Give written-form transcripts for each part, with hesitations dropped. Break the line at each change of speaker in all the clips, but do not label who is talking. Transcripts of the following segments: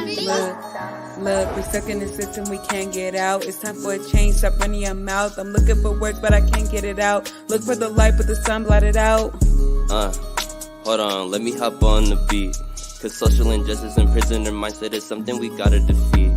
Look, we're stuck in the system, we can't get out. It's time for a change, stop running your mouth. I'm looking for words, but I can't get it out. Look for the light, but the sun blotted out.
Hold on, let me hop on the beat. Cause social injustice and prisoner mindset is something we gotta defeat.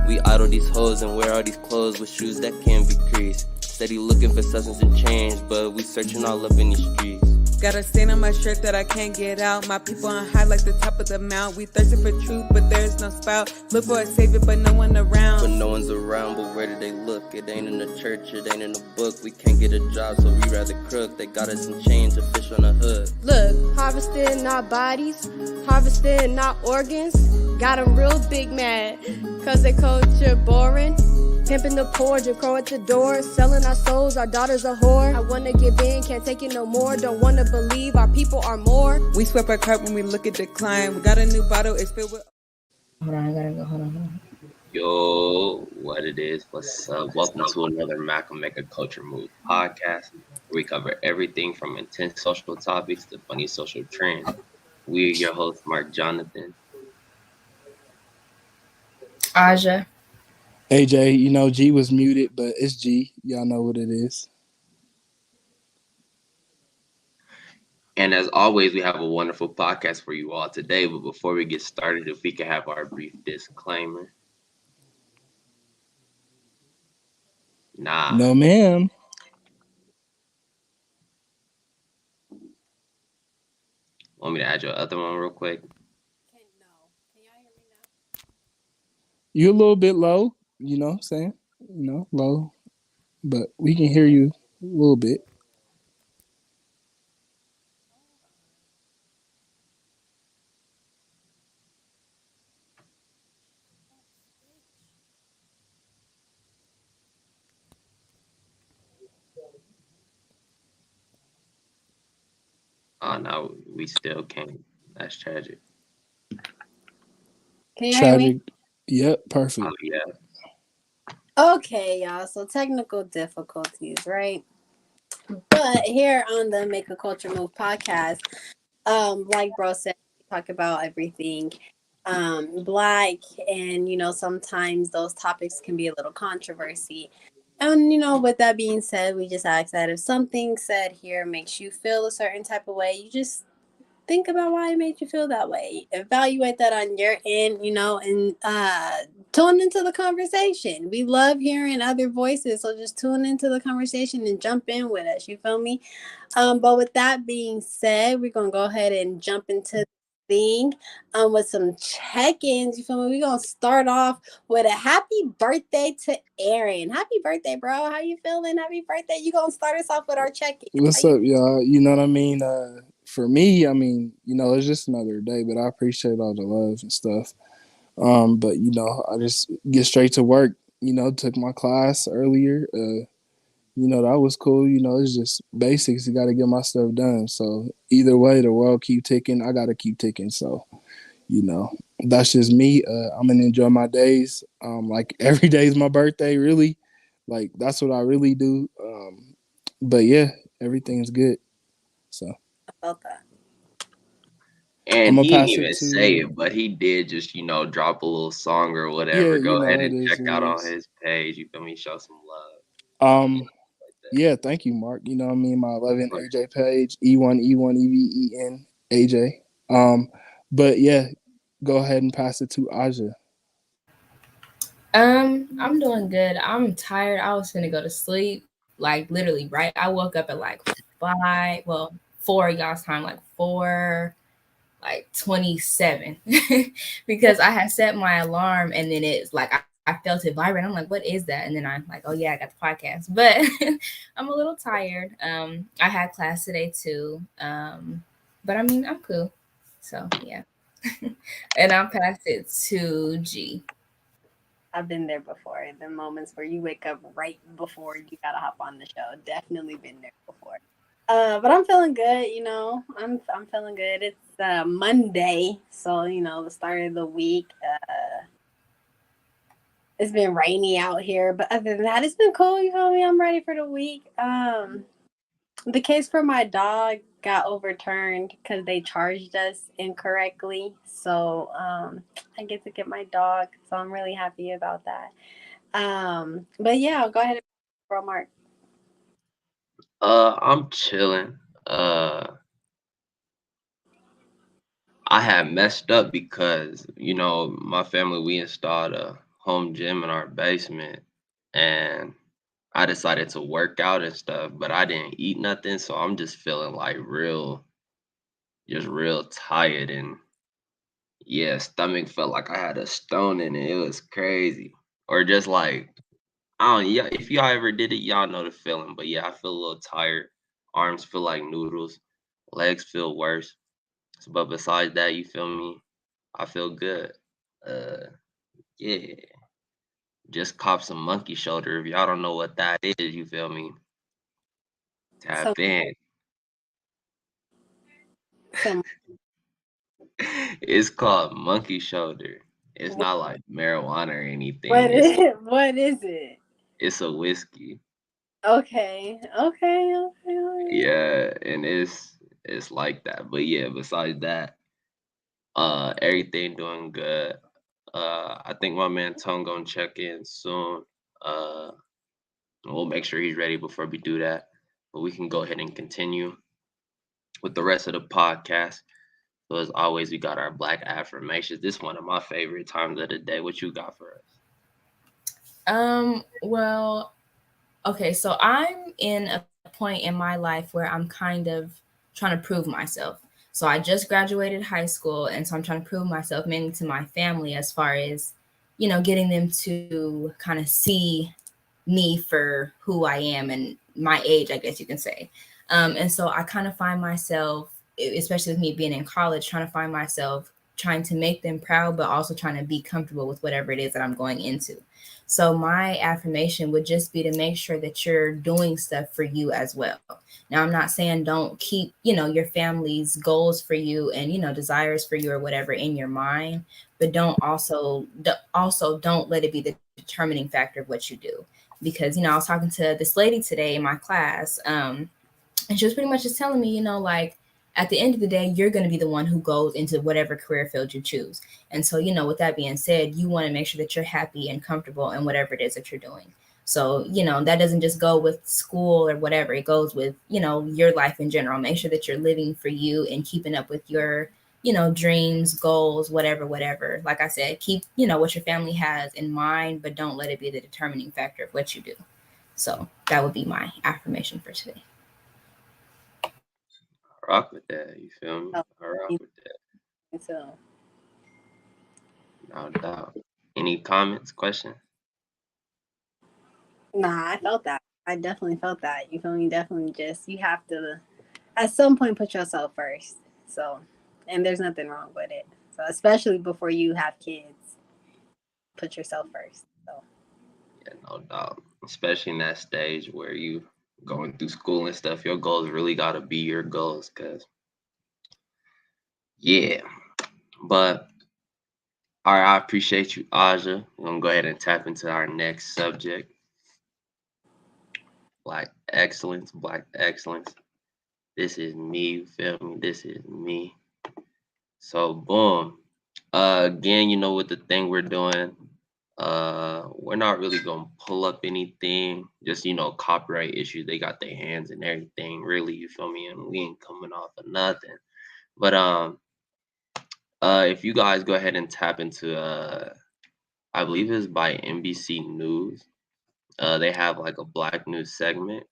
We idle these hoes and wear all these clothes with shoes that can't be creased. Steady looking for substance and change, but we searching all up in these streets.
Got a stain on my shirt that I can't get out. My people on high like the top of the mount. We thirsting for truth, but there's no spout. Look for a savior, but no one around.
But no one's around, but where do they look? It ain't in the church, it ain't in the book. We can't get a job, so we rather crook. They got us in chains, a fish on a hook.
Look, harvesting not bodies, harvesting not organs. Got them real big mad, cause they culture boring. Pimping the poor, Jim Crow at the door. Selling our souls, our daughters a whore. I wanna give in, can't take it no more. Don't wanna believe our people are more.
We swept our cup when we look at decline. We got a new bottle, it's filled with...
Hold on, I gotta go. Hold on.
Yo, what it is, what's up? Welcome to another Malcolm Make a Culture Move podcast, where we cover everything from intense social topics to funny social trends. We are your hosts, Mark Jonathan.
Aja.
AJ, you know, G was muted, but it's G. Y'all know what it is.
And as always, we have a wonderful podcast for you all today. But before we get started, if we could have our brief disclaimer. Nah.
No, ma'am.
Want me to add your other one real quick?
No. Can y'all hear me now?
You're a little bit low, you know what I'm saying? You know, low. But we can hear you a little bit.
Oh, no, we still can't. That's tragic.
Can you hear me?
Tragic. Yep, perfect.
Oh, yeah.
Okay, y'all. So technical difficulties, right? But here on the Make a Culture Move podcast, like bro said, we talk about everything Black, and sometimes those topics can be a little controversy. And with that being said, we just ask that if something said here makes you feel a certain type of way, you just think about why it made you feel that way. Evaluate that on your end, and tune into the conversation. We love hearing other voices, so just tune into the conversation and jump in with us. You feel me? But with that being said, we're gonna go ahead and jump into the thing with some check-ins. You feel me? We're gonna start off with a happy birthday to Aaron. Happy birthday, bro. How you feeling? Happy birthday. You gonna start us off with our check-in.
What's up, y'all? You know what I mean? For me, I mean, it's just another day, but I appreciate all the love and stuff. But I just get straight to work. Took my class earlier. That was cool. It's just basics. You got to get my stuff done. So either way, the world keep ticking. I got to keep ticking. So, that's just me. I'm gonna enjoy my days. Like every day is my birthday. Really, like that's what I really do. But yeah, everything's good. So.
About that.
And he didn't even say it, but he did just, drop a little song or whatever.
Yeah,
Go ahead and check out on his page. You feel me? Show some
love. Yeah, thank you, Mark. You know what I mean? My 11 AJ page, E1EVEN AJ. But yeah, go ahead and pass it to Aja.
I'm doing good. I'm tired. I was gonna go to sleep, like literally, right? I woke up at like 4 y'all's time, like 4:27, because I had set my alarm and then it's like I felt it vibrate. I'm like, what is that? And then I'm like, oh yeah, I got the podcast. But I'm a little tired. I had class today too. But I mean, I'm cool. So yeah. And I'll pass it to G.
I've been there before. The moments where you wake up right before you gotta hop on the show. Definitely been there before. But I'm feeling good, I'm feeling good. It's Monday, so the start of the week. It's been rainy out here, but other than that, it's been cool. You feel me? I'm ready for the week. The case for my dog, got overturned because they charged us incorrectly. So I get to get my dog. So I'm really happy about that. But yeah, go ahead and bro Mark.
I'm chilling. I had messed up because, my family, we installed a home gym in our basement, and I decided to work out and stuff, but I didn't eat nothing, so I'm just feeling like real tired, and yeah, stomach felt like I had a stone in it. It was crazy. Or just like, I don't, yeah, if y'all ever did it, y'all know the feeling. But yeah, I feel a little tired. Arms feel like noodles. Legs feel worse. But besides that, you feel me? I feel good. Uh, yeah. Just cop some monkey shoulder. If y'all don't know what that is, you feel me?
Some
Tap in.
some
It's called monkey shoulder. It's
what
not like marijuana or anything. It's
what is it?
it's a whiskey.
Okay, okay, okay, okay.
Yeah, and it's like that. But yeah, besides that, everything doing good. I think my man Tone gonna check in soon. Uh, we'll make sure he's ready before we do that. But we can go ahead and continue with the rest of the podcast. So as always, we got our black affirmations. This one of my favorite times of the day. What you got for us?
Well, okay, so I'm in a point in my life where I'm kind of trying to prove myself. So I just graduated high school, and so I'm trying to prove myself mainly to my family as far as, getting them to kind of see me for who I am and my age, I guess you can say. And so I kind of find myself, especially with me being in college, trying to find myself trying to make them proud, but also trying to be comfortable with whatever it is that I'm going into. So my affirmation would just be to make sure that you're doing stuff for you as well. Now, I'm not saying don't keep, your family's goals for you and, desires for you or whatever in your mind, but don't let it be the determining factor of what you do. Because, I was talking to this lady today in my class, and she was pretty much just telling me, like, at the end of the day, you're going to be the one who goes into whatever career field you choose. And so, with that being said, you want to make sure that you're happy and comfortable in whatever it is that you're doing. So, that doesn't just go with school or whatever. It goes with, your life in general. Make sure that you're living for you and keeping up with your, dreams, goals, whatever. Like I said, keep, what your family has in mind, but don't let it be the determining factor of what you do. So that would be my affirmation for today.
Rock with that. You feel me?
Oh,
I rock with that.
so
No doubt. Any comments, questions?
nah, I felt that. I definitely felt that. You feel me? Definitely just you have to at some point put yourself first. So and there's nothing wrong with it. So especially before you have kids, put yourself first. So
Yeah, no doubt. Especially in that stage where you going through school and stuff, your goals really gotta be your goals, cause yeah. But all right, I appreciate you, Aja. We're gonna go ahead and tap into our next subject. Black excellence, black excellence. This is me, you feel me? This is me. So boom. Again, with the thing we're doing, we're not really gonna pull up anything. Just copyright issues. They got their hands in everything, really. You feel me? And we ain't coming off of nothing. But if you guys go ahead and tap into I believe it's by NBC News. They have like a black news segment,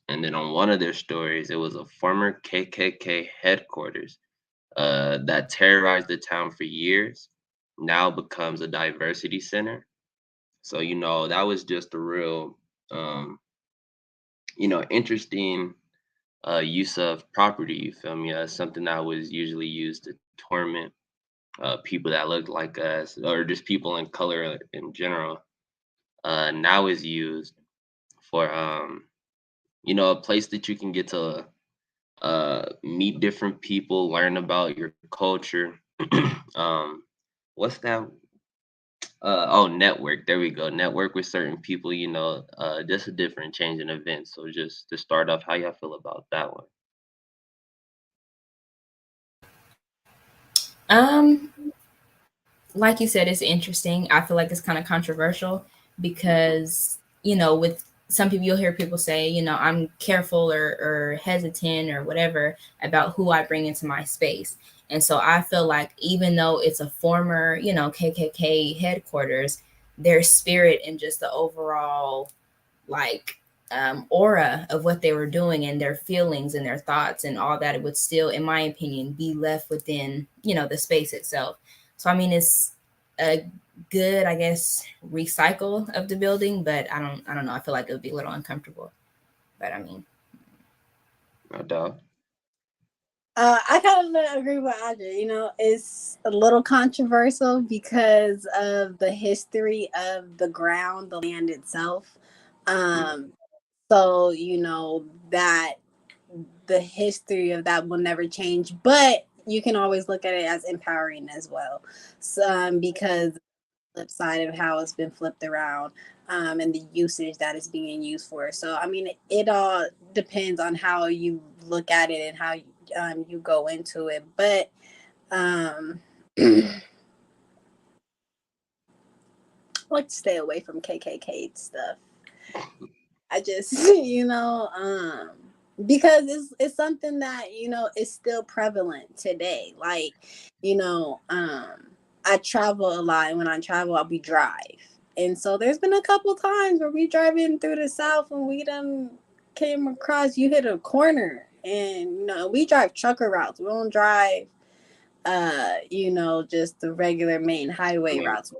and then on one of their stories, it was a former KKK headquarters that terrorized the town for years, now becomes a diversity center. So that was just a real, interesting use of property. You feel me? Something that was usually used to torment people that looked like us, or just people in color in general. Now is used for a place that you can get to meet different people, learn about your culture. What's that? Network. There we go. Network with certain people. Just a different change in events. So just to start off, how y'all feel about that one?
Um, like you said, it's interesting. I feel like it's kind of controversial because, with some people, you'll hear people say, I'm careful or hesitant or whatever about who I bring into my space. And so I feel like even though it's a former, KKK headquarters, their spirit and just the overall like aura of what they were doing and their feelings and their thoughts and all that, it would still, in my opinion, be left within, the space itself. So I mean, it's a good, I guess, recycle of the building, but I don't know. I feel like it would be a little uncomfortable. But I mean,
No doubt.
I kind of agree with Audrey. It's a little controversial because of the history of the ground, the land itself.
Mm.
Um, so that the history of that will never change, but you can always look at it as empowering as well. So, because the flip side of how it's been flipped around, and the usage that it's being used for. So, I mean, it all depends on how you look at it and how you go into it. But um, I like to stay away from KKK stuff. I just, because it's something that is still prevalent today. Like, I travel a lot, and when I travel, we drive, and so there's been a couple times where we driving through the South, and we done came across, you hit a corner, and we drive trucker routes. We don't drive, just the regular main
I
highway
mean,
routes,
yeah.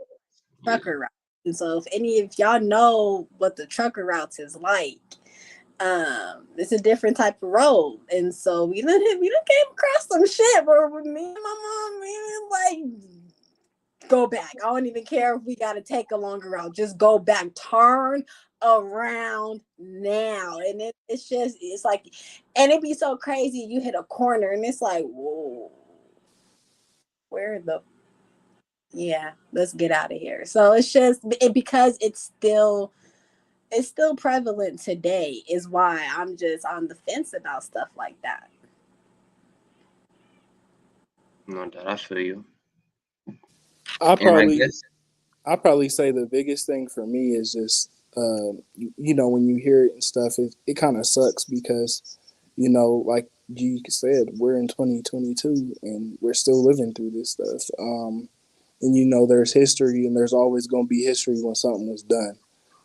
trucker routes. And so if any of y'all know what the trucker routes is like, it's a different type of road. And so we done came across some shit where with me and my mom, we was like, go back. I don't even care if we gotta take a longer route. Just go back. Turn around now. And it's like, and it'd be so crazy. You hit a corner and it's like, whoa, where the yeah, let's get out of here. So it's just because it's still prevalent today is why I'm just on the fence about stuff like that.
No doubt. I feel you.
I
And I
probably
guess,
I probably say the biggest thing for me is just when you hear it and stuff, it kind of sucks because like you said, we're in 2022 and we're still living through this stuff. And there's history and there's always going to be history when something was done.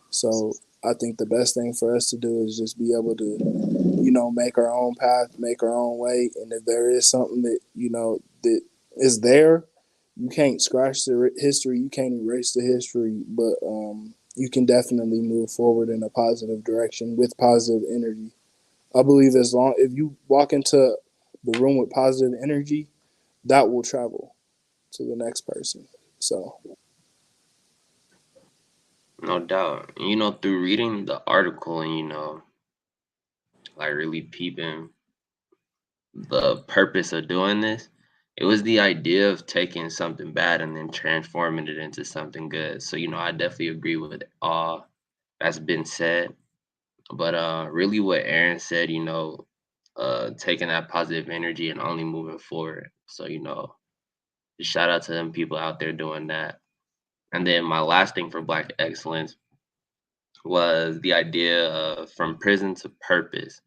So I think the best thing for us to do is just be able to make our own path, make our own way. And if there is something that, that is there, you can't scratch the history, you can't erase the history, but you can definitely move forward in a positive direction with positive energy. I believe if you walk into the room with positive energy, that will travel to the next person. So
no doubt. And, through reading the article and, like really peeping the purpose of doing this, it was the idea of taking something bad and then transforming it into something good. So, I definitely agree with all that's been said. But really what Aaron said, taking that positive energy and only moving forward. So, just shout out to them people out there doing that. And then my last thing for Black Excellence was the idea of from prison to purpose.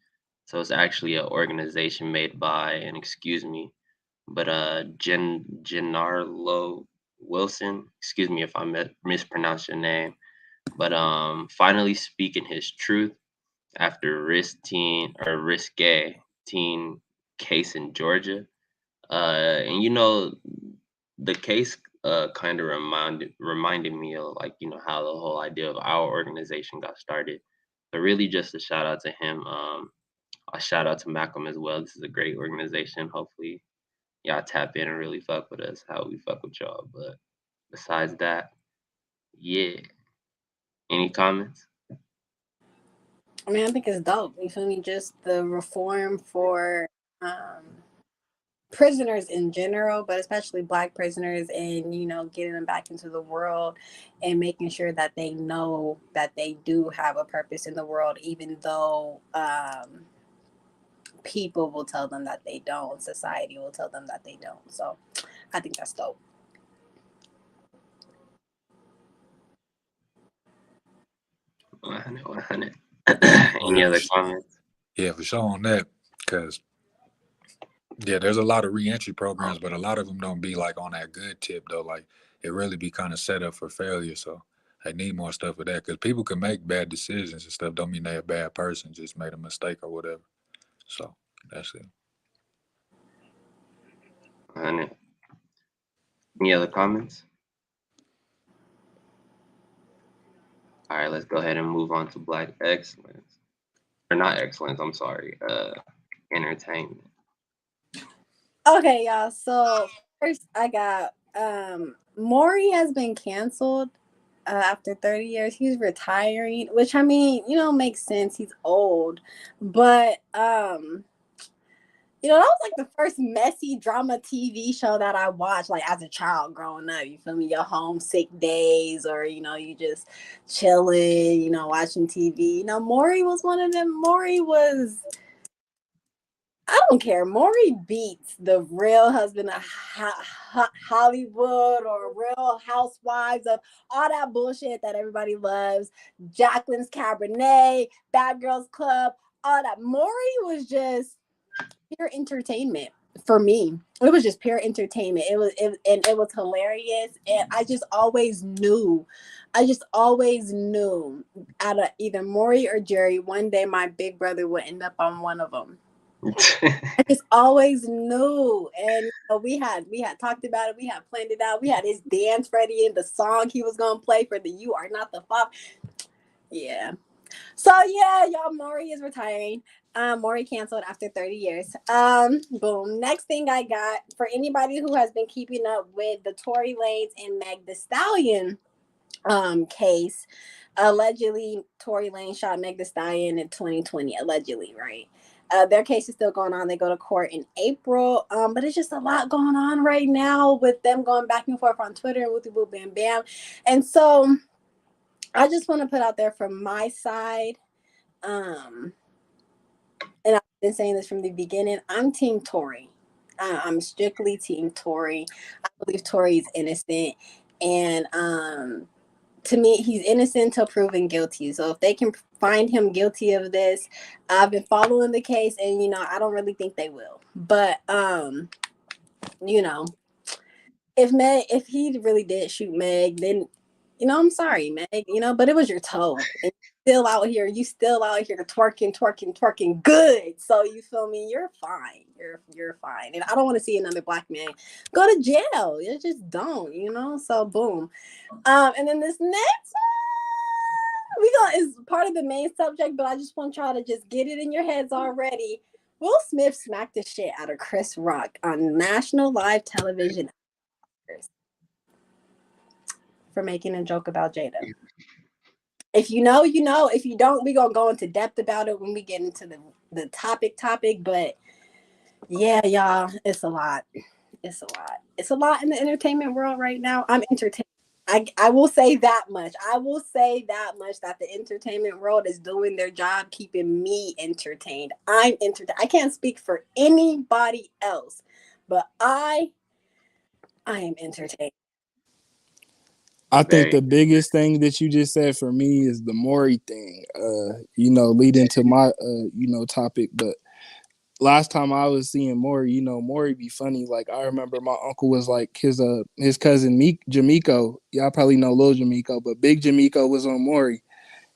So it's actually an organization made by, and excuse me, but Gennaro Wilson. Excuse me if I mispronounced your name. But finally speaking his truth after risque teen case in Georgia. And the case kind of reminded me of like how the whole idea of our organization got started. But really, just a shout out to him. A shout out to Malcolm as well. This is a great organization. Hopefully, y'all tap in and really fuck with us how we fuck with y'all. But besides that, yeah. Any comments?
I mean, I think it's dope. You feel me? Just the reform for prisoners in general, but especially Black prisoners, and getting them back into the world and making sure that they know that they do have a purpose in the world, even though people will tell them that they don't. Society will tell them that they don't. So I think that's dope.
100, 100.
Oh
Any
yeah,
other comments?
for sure on that. Because yeah, there's a lot of reentry programs, but a lot of them don't be like on that good tip though. Like it really be kind of set up for failure. So they need more stuff for that because people can make bad decisions and stuff. Don't mean they're a bad person, just made a mistake or whatever. So that's it.
100. Any other comments? All right, let's go ahead and move on to Black excellence, or not excellence. I'm sorry. Entertainment.
Okay, y'all. So first, I got Maury has been canceled after 30 years. He's retiring, which I mean, makes sense. He's old, but that was like the first messy drama TV show that I watched, like as a child growing up. You feel me? Your homesick days, or you just chilling, watching TV. Maury was one of them. Maury was. I don't care. Maury beats the Real Husband of Hollywood or Real Housewives of all that bullshit that everybody loves. Jacqueline's Cabernet, Bad Girls Club, all that. Maury was just pure entertainment for me. It was just pure entertainment. It was hilarious, and I just always knew out of either Maury or Jerry, one day my big brother would end up on one of them. I just always knew, and we had talked about it. We had planned it out. We had his dance ready and the song he was gonna play for the "You Are Not the Father." Yeah. So yeah, y'all, Maury is retiring. Maury canceled after 30 years. Boom. Next thing I got for anybody who has been keeping up with the Tory Lanez and Meg Thee Stallion case. Allegedly, Tory Lanez shot Meg Thee Stallion in 2020. Allegedly, right? Their case is still going on. They go to court in April. But it's just a lot going on right now with them going back and forth on Twitter and whoopty whoop bam bam. And so I just want to put out there from my side, and I've been saying this from the beginning, I'm Team Tory. I'm strictly Team Tory. I believe Tory is innocent. And to me, he's innocent until proven guilty. So if they can find him guilty of this, I've been following the case, and I don't really think they will. But if he really did shoot Meg, then I'm sorry, Meg. But it was your toe, and you still out here twerking good. So you feel me? You're fine. You're fine. And I don't want to see another black man go to jail. You just don't. So boom. And then this next is part of the main subject, but I just want y'all to just get it in your heads already. Will Smith smacked the shit out of Chris Rock on national live television for making a joke about Jada. If you know, you know. If you don't, we're gonna go into depth about it when we get into the topic. But yeah, y'all, it's a lot. It's a lot in the entertainment world right now. I'm entertained. I will say that much. That the entertainment world is doing their job keeping me entertained. I'm entertained. I can't speak for anybody else, but I am entertained.
I think the biggest thing that you just said for me is the Maury thing. Leading to my topic. But last time I was seeing Maury, Maury be funny. Like I remember my uncle was like his cousin Jamiko. Y'all probably know Lil Jamiko, but Big Jamiko was on Maury,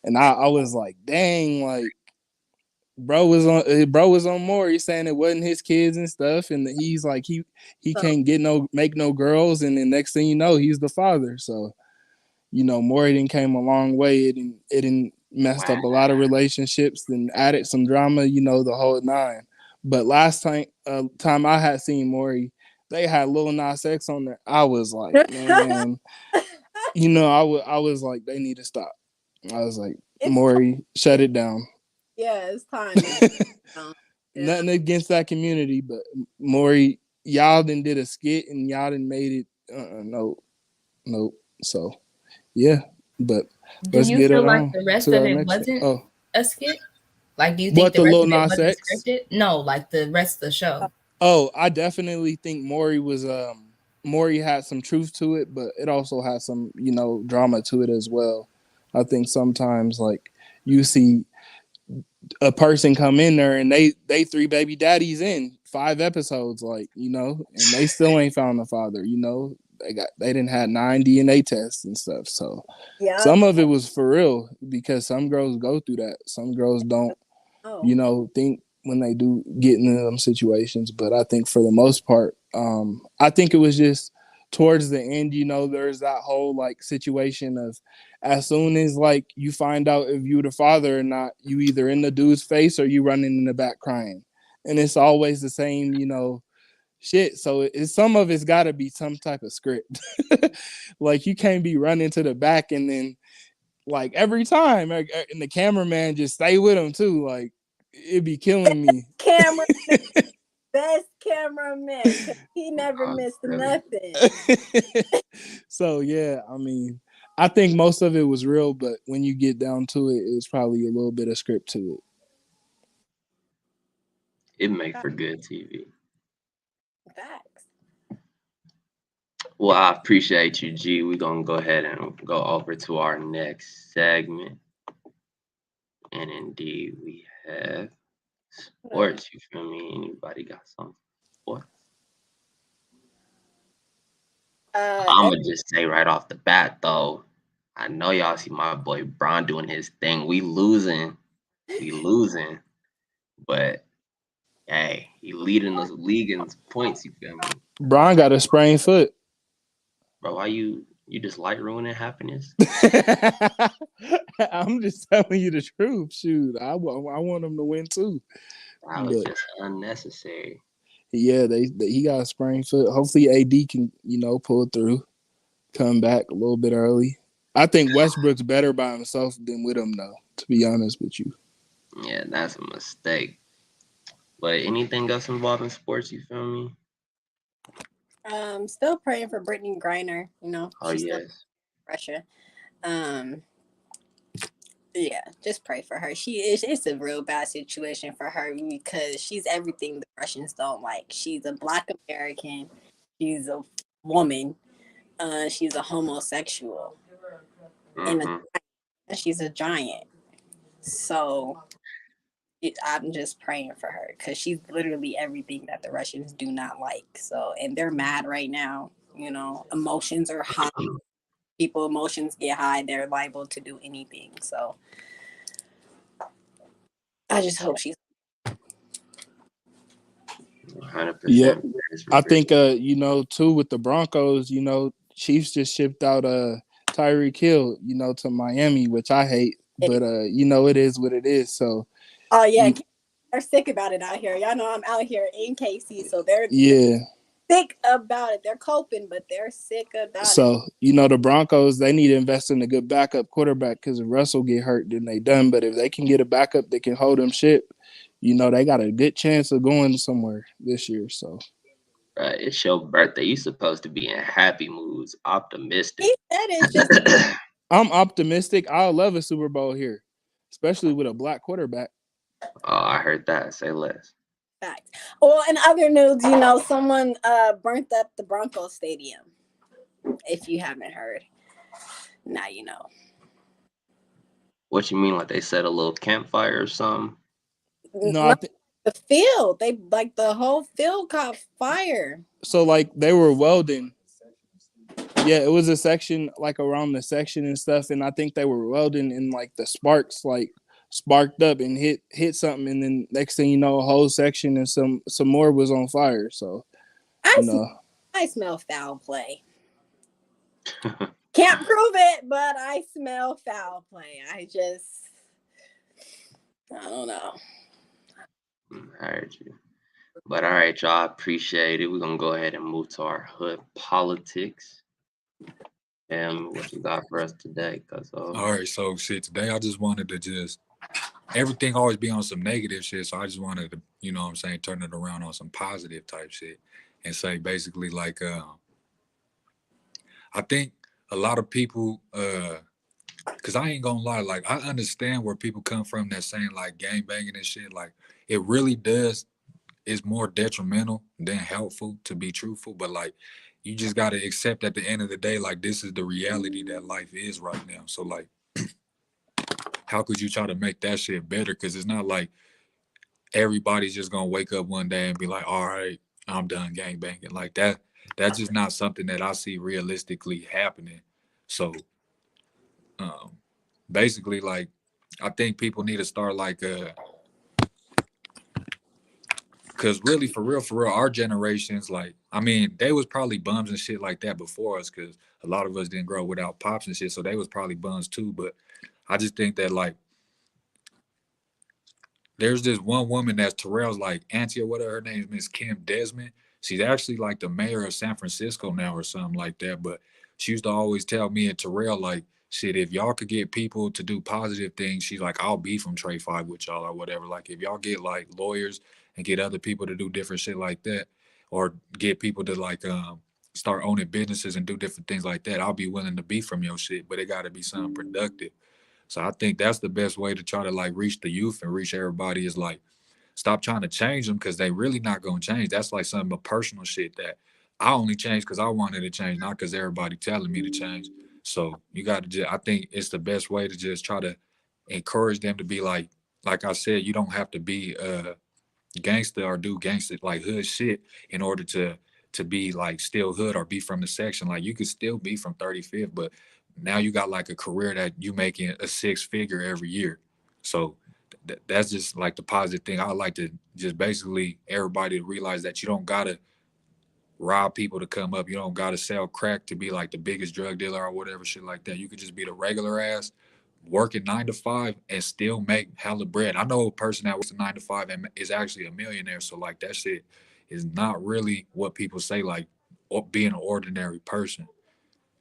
and I was like, dang, like bro was on Maury saying it wasn't his kids and stuff, and he's like he can't make no girls, and then next thing you know, he's the father. So. Maury didn't came a long way. It didn't messed up a lot of relationships and added some drama, the whole nine. But last time I had seen Maury, they had Lil Nas X on there. I was like, man, I was like, they need to stop. I was like, Maury, shut it down.
Yeah, it's time.
Nothing against that community, but Maury, y'all did a skit and y'all made it. Nope. So. Yeah, but let's get it on.
Do you feel like the rest of it wasn't a skit? Like, do you think
the rest of it wasn't
scripted? No, like the rest of the show.
Oh, I definitely think Maury was Maury had some truth to it, but it also has some, you know, drama to it as well. I think sometimes like you see a person come in there and they three baby daddies in 5 episodes, like, you know, and they still ain't found the father, you know. They didn't have 9 DNA tests and stuff. So
Yeah.
some of it was for real because some girls go through that. Some girls don't,
Oh.
you know, think when they do get into them situations. But I think for the most part, I think it was just towards the end, you know, there's that whole like situation of as soon as like you find out if you the father or not, you either in the dude's face or you running in the back crying. And it's always the same, you know, shit. So some of it's got to be some type of script. Like you can't be running to the back and then like every time, and the cameraman just stay with him too. Like it'd be killing me.
Cameraman, best cameraman, because he never missed nothing.
So yeah, I mean, I think most of it was real, but when you get down to it, it was probably a little bit of script to it.
It make for good TV.
Facts.
Well, I appreciate you, G. We're gonna go ahead and go over to our next segment. And indeed we have sports, you feel me? Anybody got something for sports? I'ma just say right off the bat though, I know y'all see my boy Bron doing his thing. We losing. But hey, he leading the league in points, you feel me?
Bron got a sprained foot.
Bro, why you just like ruining happiness?
I'm just telling you the truth. Shoot, I want him to win too.
That was just unnecessary.
Yeah, he got a sprained foot. Hopefully, AD can, you know, pull through, come back a little bit early. I think Westbrook's better by himself than with him, though. To be honest with you.
Yeah, that's a mistake. But anything else involving sports, you feel me?
Still praying for Brittany Griner. You know,
she's still in
Russia. Yeah, just pray for her. It's a real bad situation for her because she's everything the Russians don't like. She's a Black American. She's a woman. She's a homosexual. And she's a giant. So I'm just praying for her because she's literally everything that the Russians do not like. So, and they're mad right now. You know, emotions are high. People emotions get high, they're liable to do anything. So I just hope she's
100%.
Yeah, I think you know, too, with the Broncos, you know, Chiefs just shipped out Tyreek Hill, you know, to Miami, which I hate, but you know, it is what it is. So
oh yeah, they're sick about it out here. Y'all know I'm out here in KC, so they're sick about it. They're coping, but they're sick about it.
So, you know, the Broncos, they need to invest in a good backup quarterback because if Russell get hurt, then they done. But if they can get a backup that can hold them ship, you know, they got a good chance of going somewhere this year. So,
it's your birthday. You supposed to be in happy moods, optimistic.
That is just.
I'm optimistic. I'll love a Super Bowl here, especially with a black quarterback.
Oh, I heard that. Say less.
Fact. Well, in other news, you know, someone burnt up the Broncos stadium. If you haven't heard, now you know.
What you mean? Like they set a little campfire or something?
No,
the field. They like the whole field caught fire.
So like they were welding. Yeah, it was a section like around the section and stuff, and I think they were welding and like the sparks like sparked up and hit something, and then next thing you know, a whole section and some more was on fire. So
I smell foul play. Can't prove it, but I smell foul play. I don't know.
I heard you. But all right, y'all, appreciate it. We're gonna go ahead and move to our hood politics. And what you got for us today? All
right, so shit, today I just wanted to everything always be on some negative shit. So I just wanted to, you know what I'm saying, turn it around on some positive type shit and say basically like I think a lot of people because I ain't gonna lie, like I understand where people come from that saying like gang banging and shit. Like it really is more detrimental than helpful, to be truthful. But like, you just got to accept at the end of the day, like, this is the reality that life is right now. So, like, how could you try to make that shit better? Because it's not like everybody's just going to wake up one day and be like, all right, I'm done gangbanging. Like, that's just not something that I see realistically happening. So, um, basically, like, I think people need to start, like, because really, for real, our generations, like, I mean, they was probably bums and shit like that before us, because a lot of us didn't grow up without pops and shit, so they was probably bums too. But I just think that, like, there's this one woman that's Terrell's, like, auntie or whatever her name is, Miss Kim Desmond. She's actually like the mayor of San Francisco now or something like that. But she used to always tell me and Terrell, like, shit, if y'all could get people to do positive things, she's like, I'll be from Trey 5 with y'all or whatever. Like, if y'all get like lawyers and get other people to do different shit like that, or get people to like start owning businesses and do different things like that, I'll be willing to be from your shit. But it gotta be something productive. So I think that's the best way to try to like reach the youth and reach everybody, is like, stop trying to change them, because they really not gonna change. That's like some of personal shit that I only changed because I wanted to change, not because everybody telling me to change. So you got to just, I think it's the best way to just try to encourage them to be like I said, you don't have to be gangster or do gangster like hood shit in order to be like still hood or be from the section. Like, you could still be from 35th, but now you got like a career that you making a 6-figure every year. So that's just like the positive thing. I like to just basically everybody to realize that you don't gotta rob people to come up. You don't gotta sell crack to be like the biggest drug dealer or whatever shit like that. You could just be the regular ass working 9 to 5 and still make hella bread. I know a person that works a 9 to 5 and is actually a millionaire. So like, that shit is not really what people say, like, or being an ordinary person.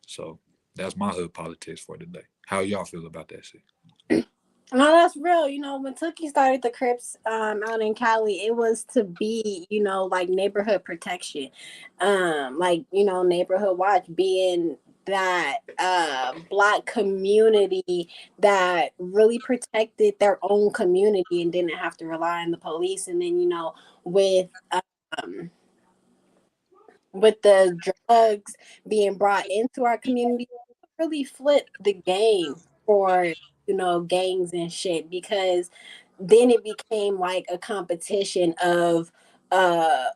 So that's my hood politics for today. How y'all feel about that shit?
No, that's real. You know, when Tookie started the Crips out in Cali, it was to be, you know, like neighborhood protection. Like, you know, neighborhood watch, being that black community that really protected their own community and didn't have to rely on the police. And then, you know, um with the drugs being brought into our community, really flipped the game for, you know, gangs and shit, because then it became like a competition of uh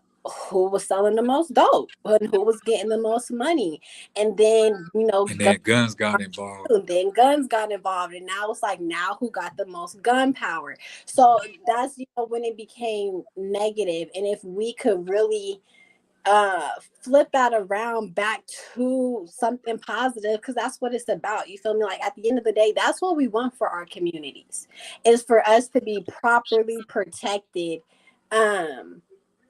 who was selling the most dope and who was getting the most money. And then, you know,
And then guns got involved.
then guns got involved, and now it's like, now who got the most gun power? So that's, you know, when it became negative. And if we could really flip that around back to something positive, because that's what it's about, you feel me? Like, at the end of the day, that's what we want for our communities, is for us to be properly protected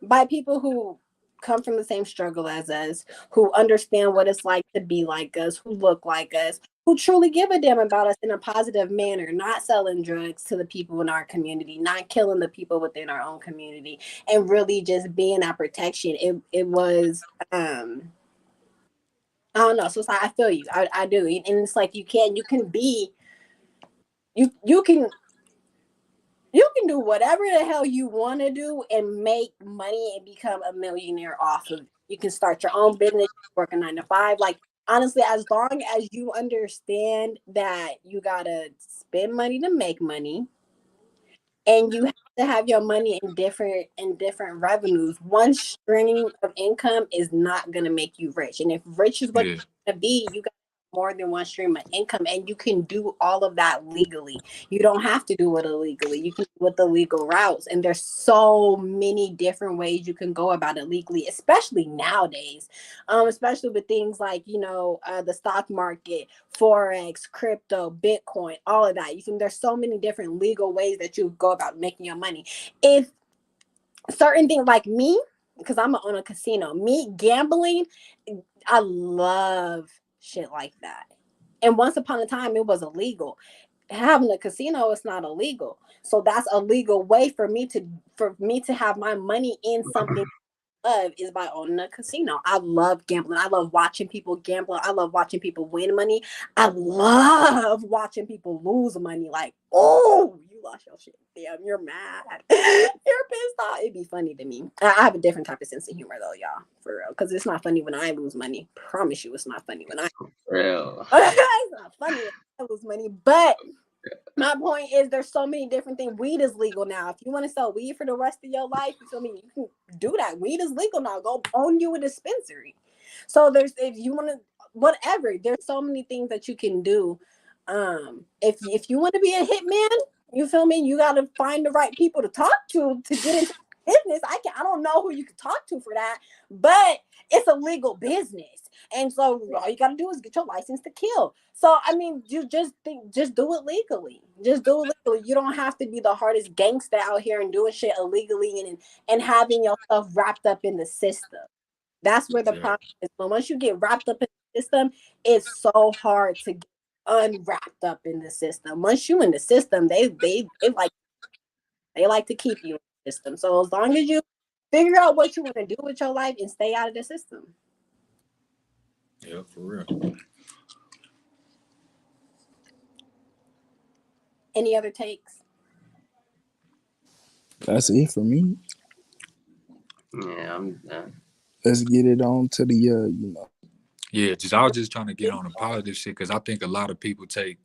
by people who come from the same struggle as us, who understand what it's like to be like us, who look like us, who truly give a damn about us in a positive manner, not selling drugs to the people in our community, not killing the people within our own community, and really just being that protection. It was I don't know. So it's like, I feel you. I do. And it's like, you can be you can do whatever the hell you want to do and make money and become a millionaire off of it. You can start your own business, work a 9 to 5. Like, honestly, as long as you understand that you gotta spend money to make money, and you have to have your money in different revenues. One stream of income is not gonna make you rich. And if rich is what
Yeah.
you want to be, you got more than one stream of income, and you can do all of that legally. You don't have to do it illegally. You can do it the legal routes, and there's so many different ways you can go about it legally, especially nowadays. Especially with things like, you know, the stock market, forex, crypto, Bitcoin, all of that. There's so many different legal ways that you go about making your money. If certain things, like me, because I'm on a casino, me gambling, I love shit like that. And once upon a time, it was illegal. Having a casino is not illegal. So that's a legal way for me to have my money in something love, is by owning a casino. I love gambling. I love watching people gamble. I love watching people win money. I love watching people lose money. Like, oh, you you lost your shit. Damn, you're mad. You're pissed off. It'd be funny to me. I have a different type of sense of humor though, y'all, for real. Because it's not funny when I lose money. Promise you, it's not funny when I.
Real.
It's not funny when I lose money, but. My point is, there's so many different things. Weed is legal now. If you want to sell weed for the rest of your life, you feel me? You can do that. Weed is legal now. Go own you a dispensary. So if you want to, whatever. There's so many things that you can do. If you want to be a hitman, you feel me? You got to find the right people to talk to get into business. I don't know who you can talk to for that, but it's a legal business. And so all you gotta do is get your license to kill. So I mean, you just do it legally. Just do it legally. You don't have to be the hardest gangster out here and doing shit illegally and having yourself wrapped up in the system. That's where the problem is. But once you get wrapped up in the system, it's so hard to get unwrapped up in the system. Once you in the system, they like to keep you in the system. So as long as you figure out what you want to do with your life and stay out of the system.
Yeah, for real.
Any other takes?
That's it for me.
Yeah, I'm done.
Let's get it on to the
Yeah, I was just trying to get on the positive shit because I think a lot of people take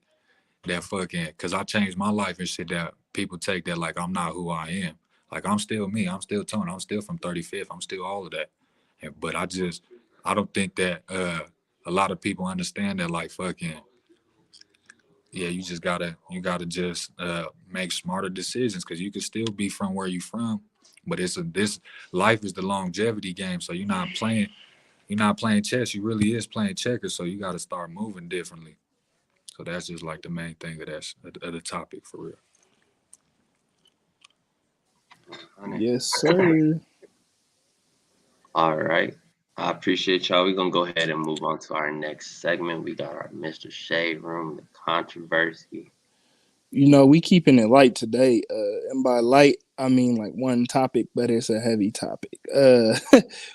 that fucking, because I changed my life and shit, that people take that like I'm not who I am. Like I'm still me. I'm still Tony. I'm still from 35th. I'm still all of that. But I don't think that a lot of people understand that like fucking, yeah, you gotta just make smarter decisions because you can still be from where you from, but this life is the longevity game. So you're not playing chess. You really is playing checkers. So you got to start moving differently. So that's just like the main thing of the topic for real.
yes, sir.
All right. I appreciate y'all. We're gonna go ahead and move on to our next segment. We got our Mr. Shade Room, the controversy.
We keeping it light today. And by light, I mean like one topic, but it's a heavy topic.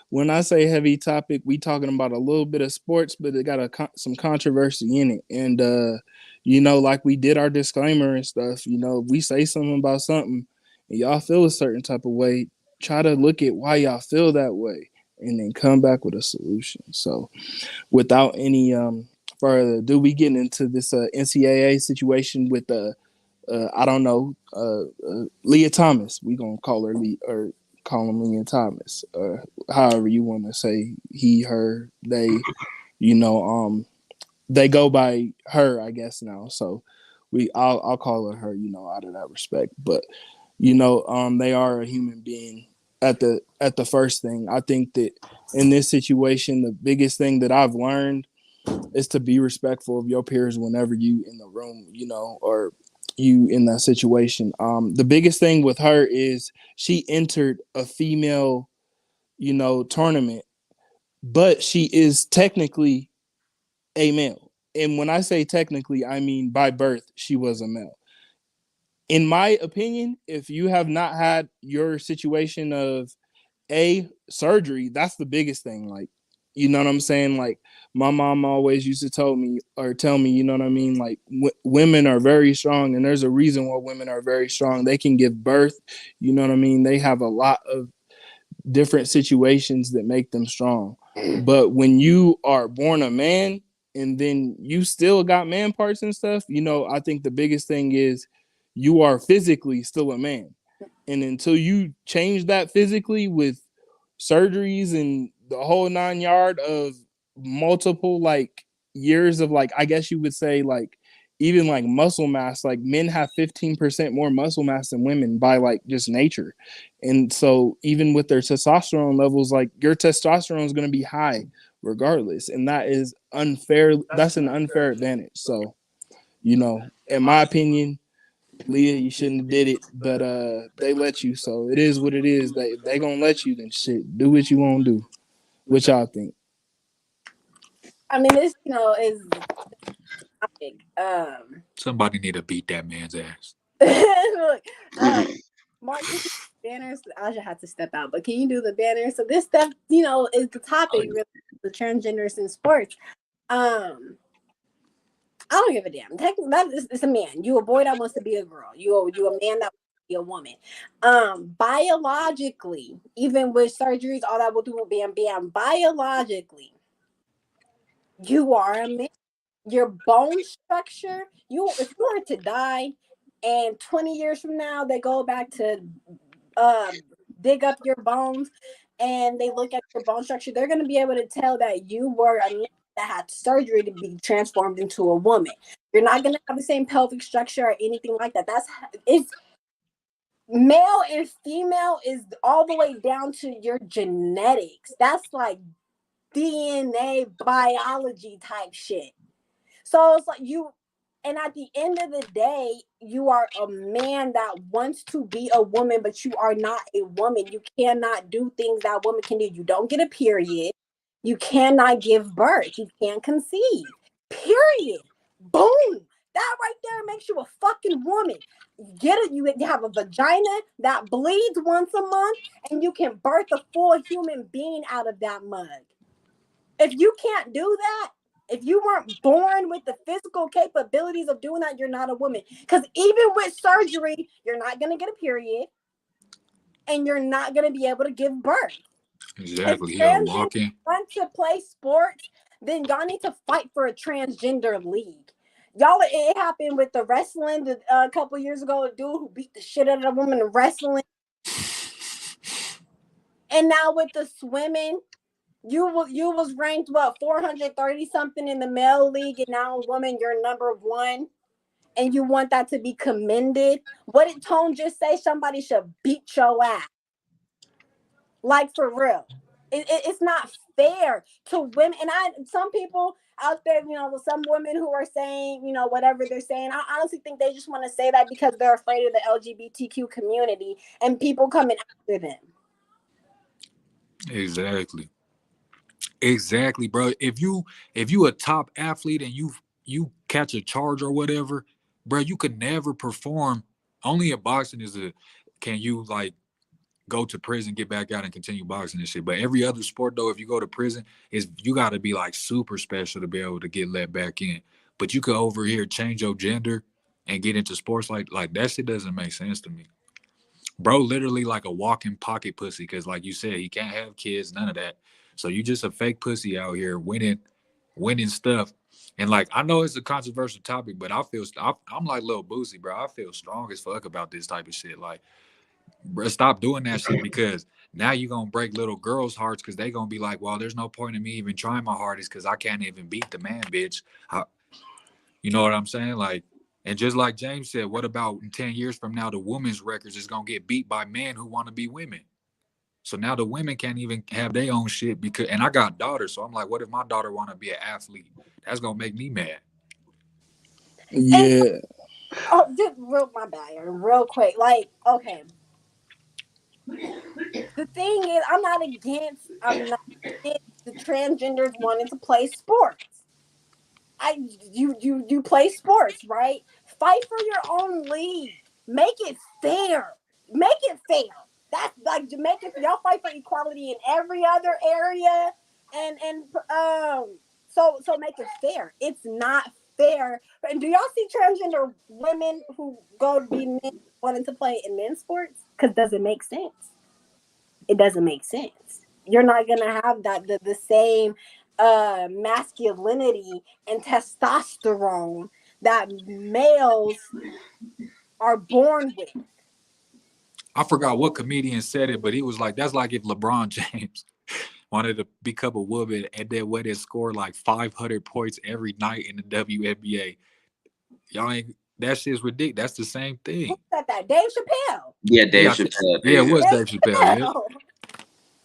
When I say heavy topic, we talking about a little bit of sports, but it got some controversy in it. And like we did our disclaimer and stuff. If we say something about something, and y'all feel a certain type of way, try to look at why y'all feel that way, and then come back with a solution. So, without any further ado, we getting into this NCAA situation with I don't know, Leah Thomas. We gonna call her or call him Leah Thomas, or however you want to say he, her, they. They go by her, I guess now. So I'll call her, out of that respect. But they are a human being. At the first thing, I think that in this situation, the biggest thing that I've learned is to be respectful of your peers whenever you in the room, or you in that situation. The biggest thing with her is she entered a female, tournament, but she is technically a male. And when I say technically, I mean by birth, she was a male. In my opinion, if you have not had your situation of surgery, that's the biggest thing. Like, you know what I'm saying? Like, my mom always used to tell me, you know what I mean? Like, women are very strong, and there's a reason why women are very strong. They can give birth, you know what I mean? They have a lot of different situations that make them strong. But when you are born a man and then you still got man parts and stuff, I think the biggest thing is you are physically still a man. And until you change that physically with surgeries and the whole 9 yard of multiple like years of like, I guess you would say like even like muscle mass, like men have 15% more muscle mass than women by like just nature. And so even with their testosterone levels, like your testosterone is going to be high regardless. And that is unfair. That's an unfair advantage. So, in my opinion, Leah, you shouldn't have did it, but they let you, so it is what it is. They gonna let you, then shit, do what you want to do. What y'all think?
I mean, this is topic.
Somebody need to beat that man's ass.
Look, Mark, can you do banners? I should have to step out, but can you do the banners? So this stuff, is the topic, really, the transgenders in sports. I don't give a damn. Technically, that is it's a man. You a boy that wants to be a girl. You a man that wants to be a woman. Biologically, even with surgeries, all that will do, bam, bam. Biologically, you are a man. Your bone structure. If you were to die, and 20 years from now they go back to uh, dig up your bones and they look at your bone structure, they're going to be able to tell that you were a man that had surgery to be transformed into a woman. You're not going to have the same pelvic structure or anything like that. It's male and female is all the way down to your genetics. That's like DNA biology type shit. So it's like and at the end of the day, you are a man that wants to be a woman, but you are not a woman. You cannot do things that women can do. You don't get a period. You cannot give birth. You can't conceive. Period. Boom. That right there makes you a fucking woman. You have a vagina that bleeds once a month, and you can birth a full human being out of that mug. If you can't do that, if you weren't born with the physical capabilities of doing that, you're not a woman. Because even with surgery, you're not going to get a period and you're not going to be able to give birth.
Exactly.
If
He
transgender
walking.
want to play sports, then y'all need to fight for a transgender league. Y'all, it happened with the wrestling a couple years ago. A dude who beat the shit out of a woman in wrestling. And now with the swimming, you was ranked 430 something in the male league, and now woman you're number 1, and you want that to be commended. What did Tone just say? Somebody should beat your ass, like for real. It's not fair to women. And some people out there, some women who are saying, whatever they're saying, I honestly think they just want to say that because they're afraid of the LGBTQ community and people coming after them.
Exactly, bro. If you a top athlete and you catch a charge or whatever, bro, you could never perform. Only in boxing can you like go to prison, get back out, and continue boxing and shit. But every other sport though, if you go to prison, you got to be like super special to be able to get let back in. But you could over here change your gender and get into sports like that shit doesn't make sense to me. Bro, literally like a walking pocket pussy, because like you said, he can't have kids, none of that. So you just a fake pussy out here winning stuff. And like I know it's a controversial topic, but I'm like Lil Boosie, bro. I feel strong as fuck about this type of shit. Like, bro, stop doing that shit, because now you're gonna break little girls' hearts because they gonna be like, well, there's no point in me even trying my hardest because I can't even beat the man, bitch. You know what I'm saying? Like, and just like James said, what about in 10 years from now, the women's records is going to get beat by men who want to be women? So now the women can't even have their own shit and I got daughters. So I'm like, what if my daughter want to be an athlete? That's going to make me mad.
Yeah.
And, just my bad, real quick. Like, okay. The thing is, I'm not against the transgenders wanting to play sports. You play sports, right? Fight for your own league. Make it fair. Make it fair. That's like to make it. Y'all fight for equality in every other area, so make it fair. It's not fair. And do y'all see transgender women who go to be men wanting to play in men's sports? Because does it make sense? It doesn't make sense. You're not gonna have the same masculinity and testosterone that males are born with.
I forgot what comedian said it, but he was like, that's like if LeBron James wanted to become a woman and then went and scored like 500 points every night in the WNBA. Y'all ain't, that shit's ridiculous. That's the same thing.
Who said that? Dave Chappelle.
Yeah, Dave Chappelle.
Yeah, it was Dave Chappelle.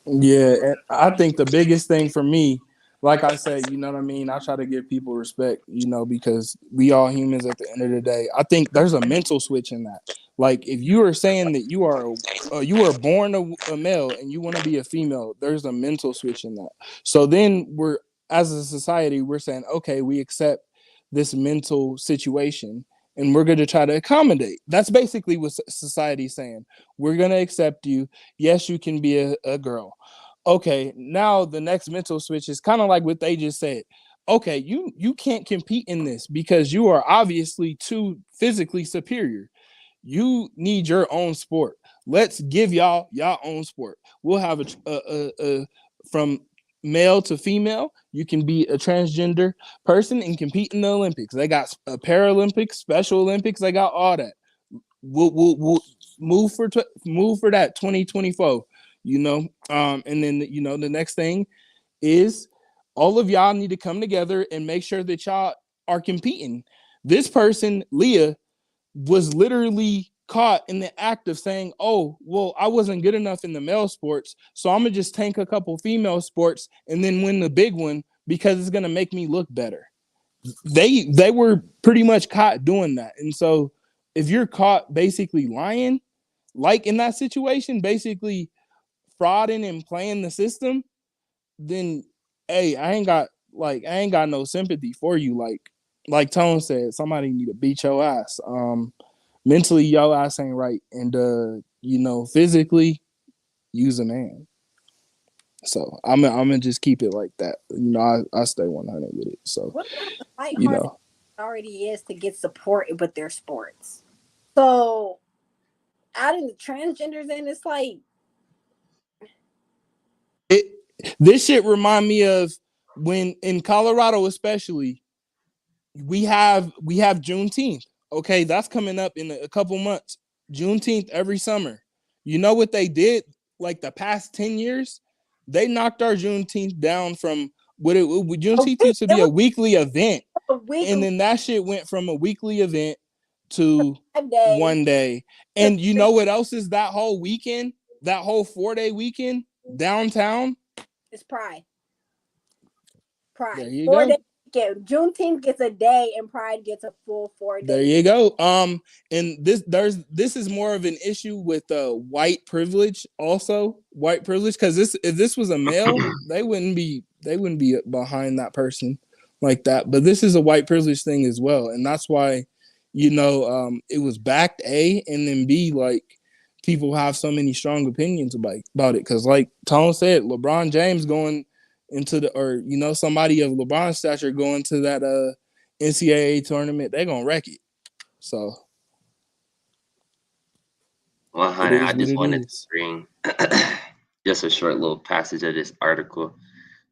Yeah, and I think the biggest thing for me, like I said, you know what I mean? I try to give people respect, because we all humans at the end of the day. I think there's a mental switch in that. Like if you are saying that you are born a male and you want to be a female, there's a mental switch in that. So then as a society, we're saying, okay, we accept this mental situation and we're going to try to accommodate. That's basically what society's saying. We're going to accept you. Yes, you can be a girl. Okay, now the next mental switch is kind of like what they just said. okay, you can't compete in this because you are obviously too physically superior. You need your own sport. Let's give y'all own sport. We'll have a from male to female. You can be a transgender person and compete in the Olympics. They got a Paralympics, Special Olympics. They got all that. We'll move for that 2024. And then the next thing is all of y'all need to come together and make sure that y'all are competing. This person, Leah, was literally caught in the act of saying, oh, well, I wasn't good enough in the male sports, so I'm gonna just tank a couple female sports and then win the big one because it's gonna make me look better. They were pretty much caught doing that. And so if you're caught basically lying, like in that situation, basically frauding and playing the system, then hey, I ain't got no sympathy for you. Like Tone said, somebody need to beat your ass. Mentally your ass ain't right. And physically, use a man. So I'm gonna just keep it like that. I stay 100 with it. So
What about the fight
you
hard
know
already is to get support with their sports? So adding the transgenders in, it's like
it. This shit remind me of when in Colorado, especially, we have Juneteenth. Okay, that's coming up in a couple months. Juneteenth every summer. You know what they did? Like the past 10 years, they knocked our Juneteenth down from Juneteenth used to
it
be a
was
weekly event,
a week
and then that shit went from a weekly event to
5 days
1 day.
to
And you know what else is that whole weekend? That whole 4-day weekend downtown?
it's Pride.
There
Pride.
you
4 days.
go.
Juneteenth gets a day and Pride gets a full 4
There
days.
you go. And this is more of an issue with white privilege, also white privilege, because if this was a male, they wouldn't be behind that person like that. But this is a white privilege thing as well, and that's why, it was backed A, and then B, like people have so many strong opinions about it, because like Tone said, LeBron James going into somebody of LeBron's stature going to that NCAA tournament, they're gonna wreck it. So
100. I just wanted to bring just a short little passage of this article.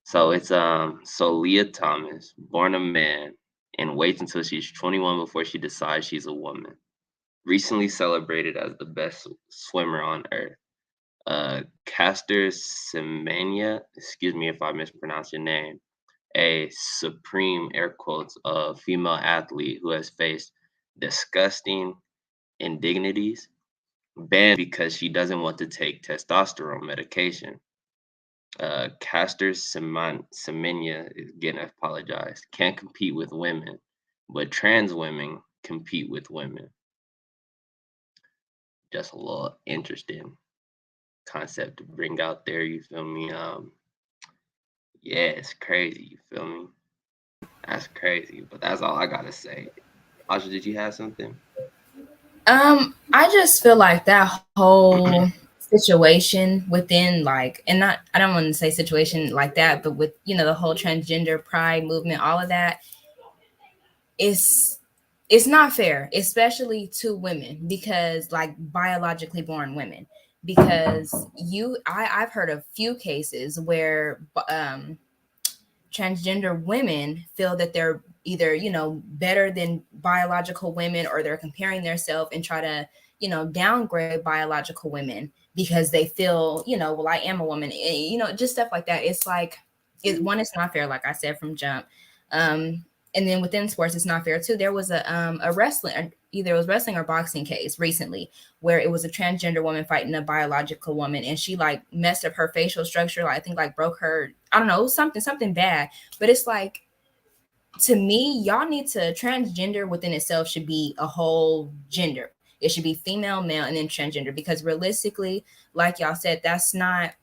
So it's so Leah Thomas, born a man, and waits until she's 21 before she decides she's a woman. Recently celebrated as the best swimmer on earth. Caster Semenya, excuse me if I mispronounce your name, a supreme air quotes female athlete who has faced disgusting indignities, banned because she doesn't want to take testosterone medication. Caster Semenya is getting apologized. Can't compete with women, but trans women compete with women. Just a little interesting concept to bring out there. You feel me? Yeah, it's crazy. You feel me? That's crazy. But that's all I gotta say. Asha, did you have something?
I just feel like that whole situation within and not I don't want to say situation like that, but with the whole transgender pride movement, all of that is it's not fair, especially to women, because like biologically born women, because I've heard of few cases where transgender women feel that they're either better than biological women, or they're comparing themselves and try to downgrade biological women because they feel well, I am a woman, just stuff like that. It's like it's not fair, like I said from jump. And then within sports, it's not fair too. There was a wrestling, either it was wrestling or boxing case recently, where it was a transgender woman fighting a biological woman, and she like messed up her facial structure. Like, I think like broke her, I don't know, something bad. But it's like, to me, y'all need to, transgender within itself should be a whole gender. It should be female, male, and then transgender, because realistically, like y'all said, that's not,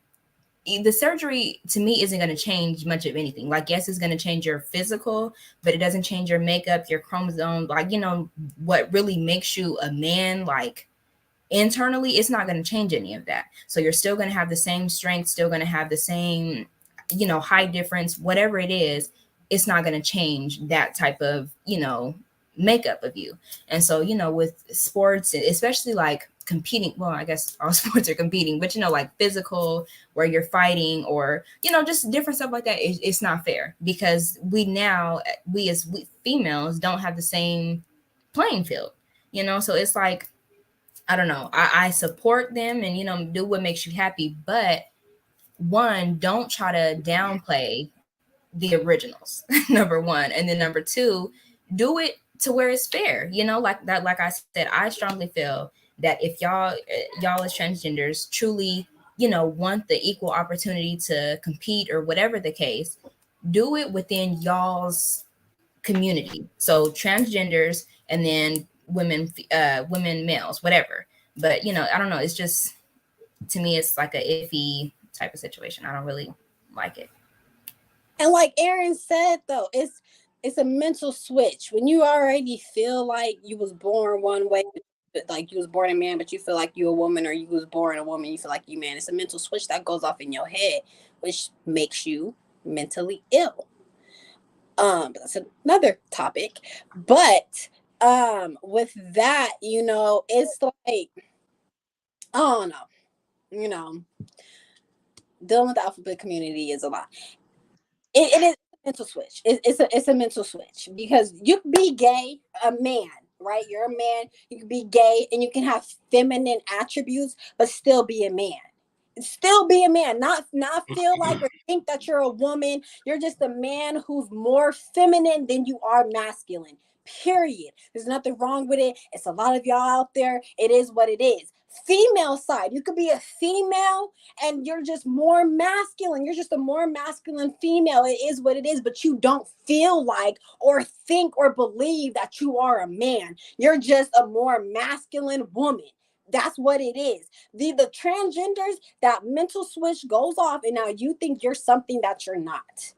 the surgery to me isn't going to change much of anything. Like, yes, it's going to change your physical, but it doesn't change your makeup, your chromosome, like, what really makes you a man, like internally, it's not going to change any of that. So you're still going to have the same strength, still going to have the same, height difference, whatever it is. it's not going to change that type of, makeup of you. And so, with sports, especially like competing, well, I guess all sports are competing, but like physical, where you're fighting, or just different stuff like that, it's not fair, because we as females don't have the same playing field, so it's like, I don't know, I support them, and do what makes you happy, but one, don't try to downplay the originals. Number one. And then number two, do it to where it's fair, like that. Like I said, I strongly feel that if y'all as transgenders truly want the equal opportunity to compete, or whatever the case, do it within y'all's community. So transgenders, and then women males, whatever. But I don't know, it's just, to me, it's like a iffy type of situation. I don't really like it.
And like Aaron said, though, it's a mental switch. When you already feel like you was born one way, like you was born a man, but you feel like you a woman, or you was born a woman, you feel like you man. It's a mental switch that goes off in your head, which makes you mentally ill. That's another topic. But with that, it's like, I don't know, dealing with the alphabet community is a lot. It is a mental switch. It's a mental switch, because you can be gay, a man, right? You're a man. You can be gay, and you can have feminine attributes, but still be a man. Still be a man. Not feel like or think that you're a woman. You're just a man who's more feminine than you are masculine. Period. There's nothing wrong with it. It's a lot of y'all out there. It is what it is. Female side, you could be a female and you're just more masculine. You're just a more masculine female. It is what it is, but you don't feel like or think or believe that you are a man. You're just a more masculine woman. That's what it is. The transgenders, that mental switch goes off, and now you think you're something that you're not.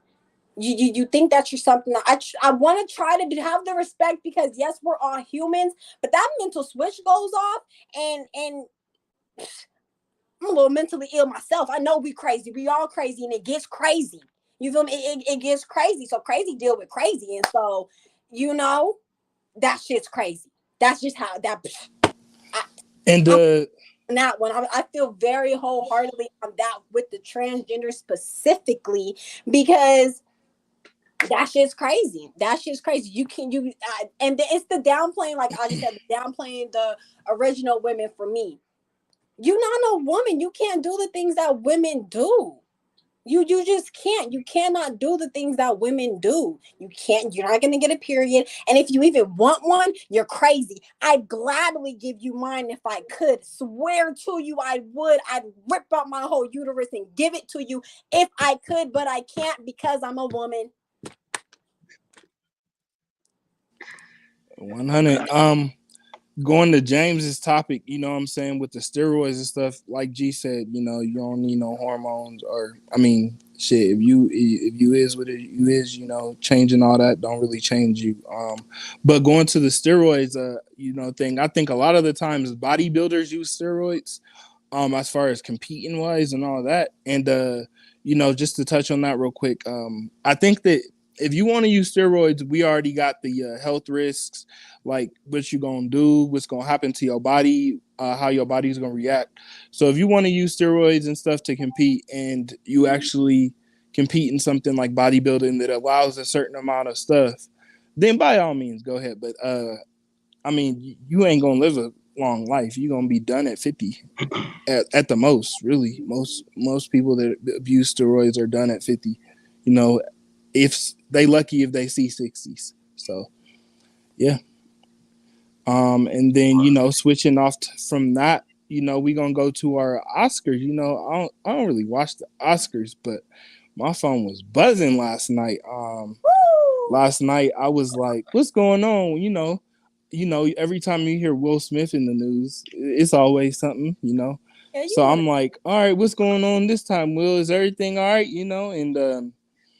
You think that you're something that I want to try to have the respect, because yes, we're all humans, but that mental switch goes off, and I'm a little mentally ill myself. I know we crazy. We all crazy, and it gets crazy. You feel me? It gets crazy. So crazy deal with crazy, and so that shit's crazy. That's just how that.
And
that one, I feel very wholeheartedly on that with the transgender specifically, because that shit's crazy. That shit's crazy. And it's the downplaying, like I just said, the downplaying the original women. For me, you're not no woman. You can't do the things that women do. You just can't. You cannot do the things that women do. You can't. You're not going to get a period. And if you even want one, you're crazy. I'd gladly give you mine if I could. Swear to you I would. I'd rip out my whole uterus and give it to you if I could, but I can't because I'm a woman.
100. Going to James's topic, you know what I'm saying, with the steroids and stuff, like G said, you don't need no hormones, or I mean, shit, if you is what you is, changing all that don't really change you. But going to the steroids, thing, I think a lot of the times bodybuilders use steroids, as far as competing wise and all that. And just to touch on that real quick, I think that if you want to use steroids, we already got the health risks, like what you're going to do, what's going to happen to your body, how your body's going to react. So if you want to use steroids and stuff to compete, and you actually compete in something like bodybuilding that allows a certain amount of stuff, then by all means, go ahead. But, you ain't going to live a long life. You're going to be done at 50 at the most, really. Most people that abuse steroids are done at 50, if they lucky if they see 60s. So yeah. And then switching off from that, we gonna go to our Oscars. I don't really watch the Oscars, but my phone was buzzing last night. Last night I was like, what's going on? Every time you hear Will Smith in the news, it's always something, Yeah, so I'm like, all right, what's going on this time, Will? Is everything all right? And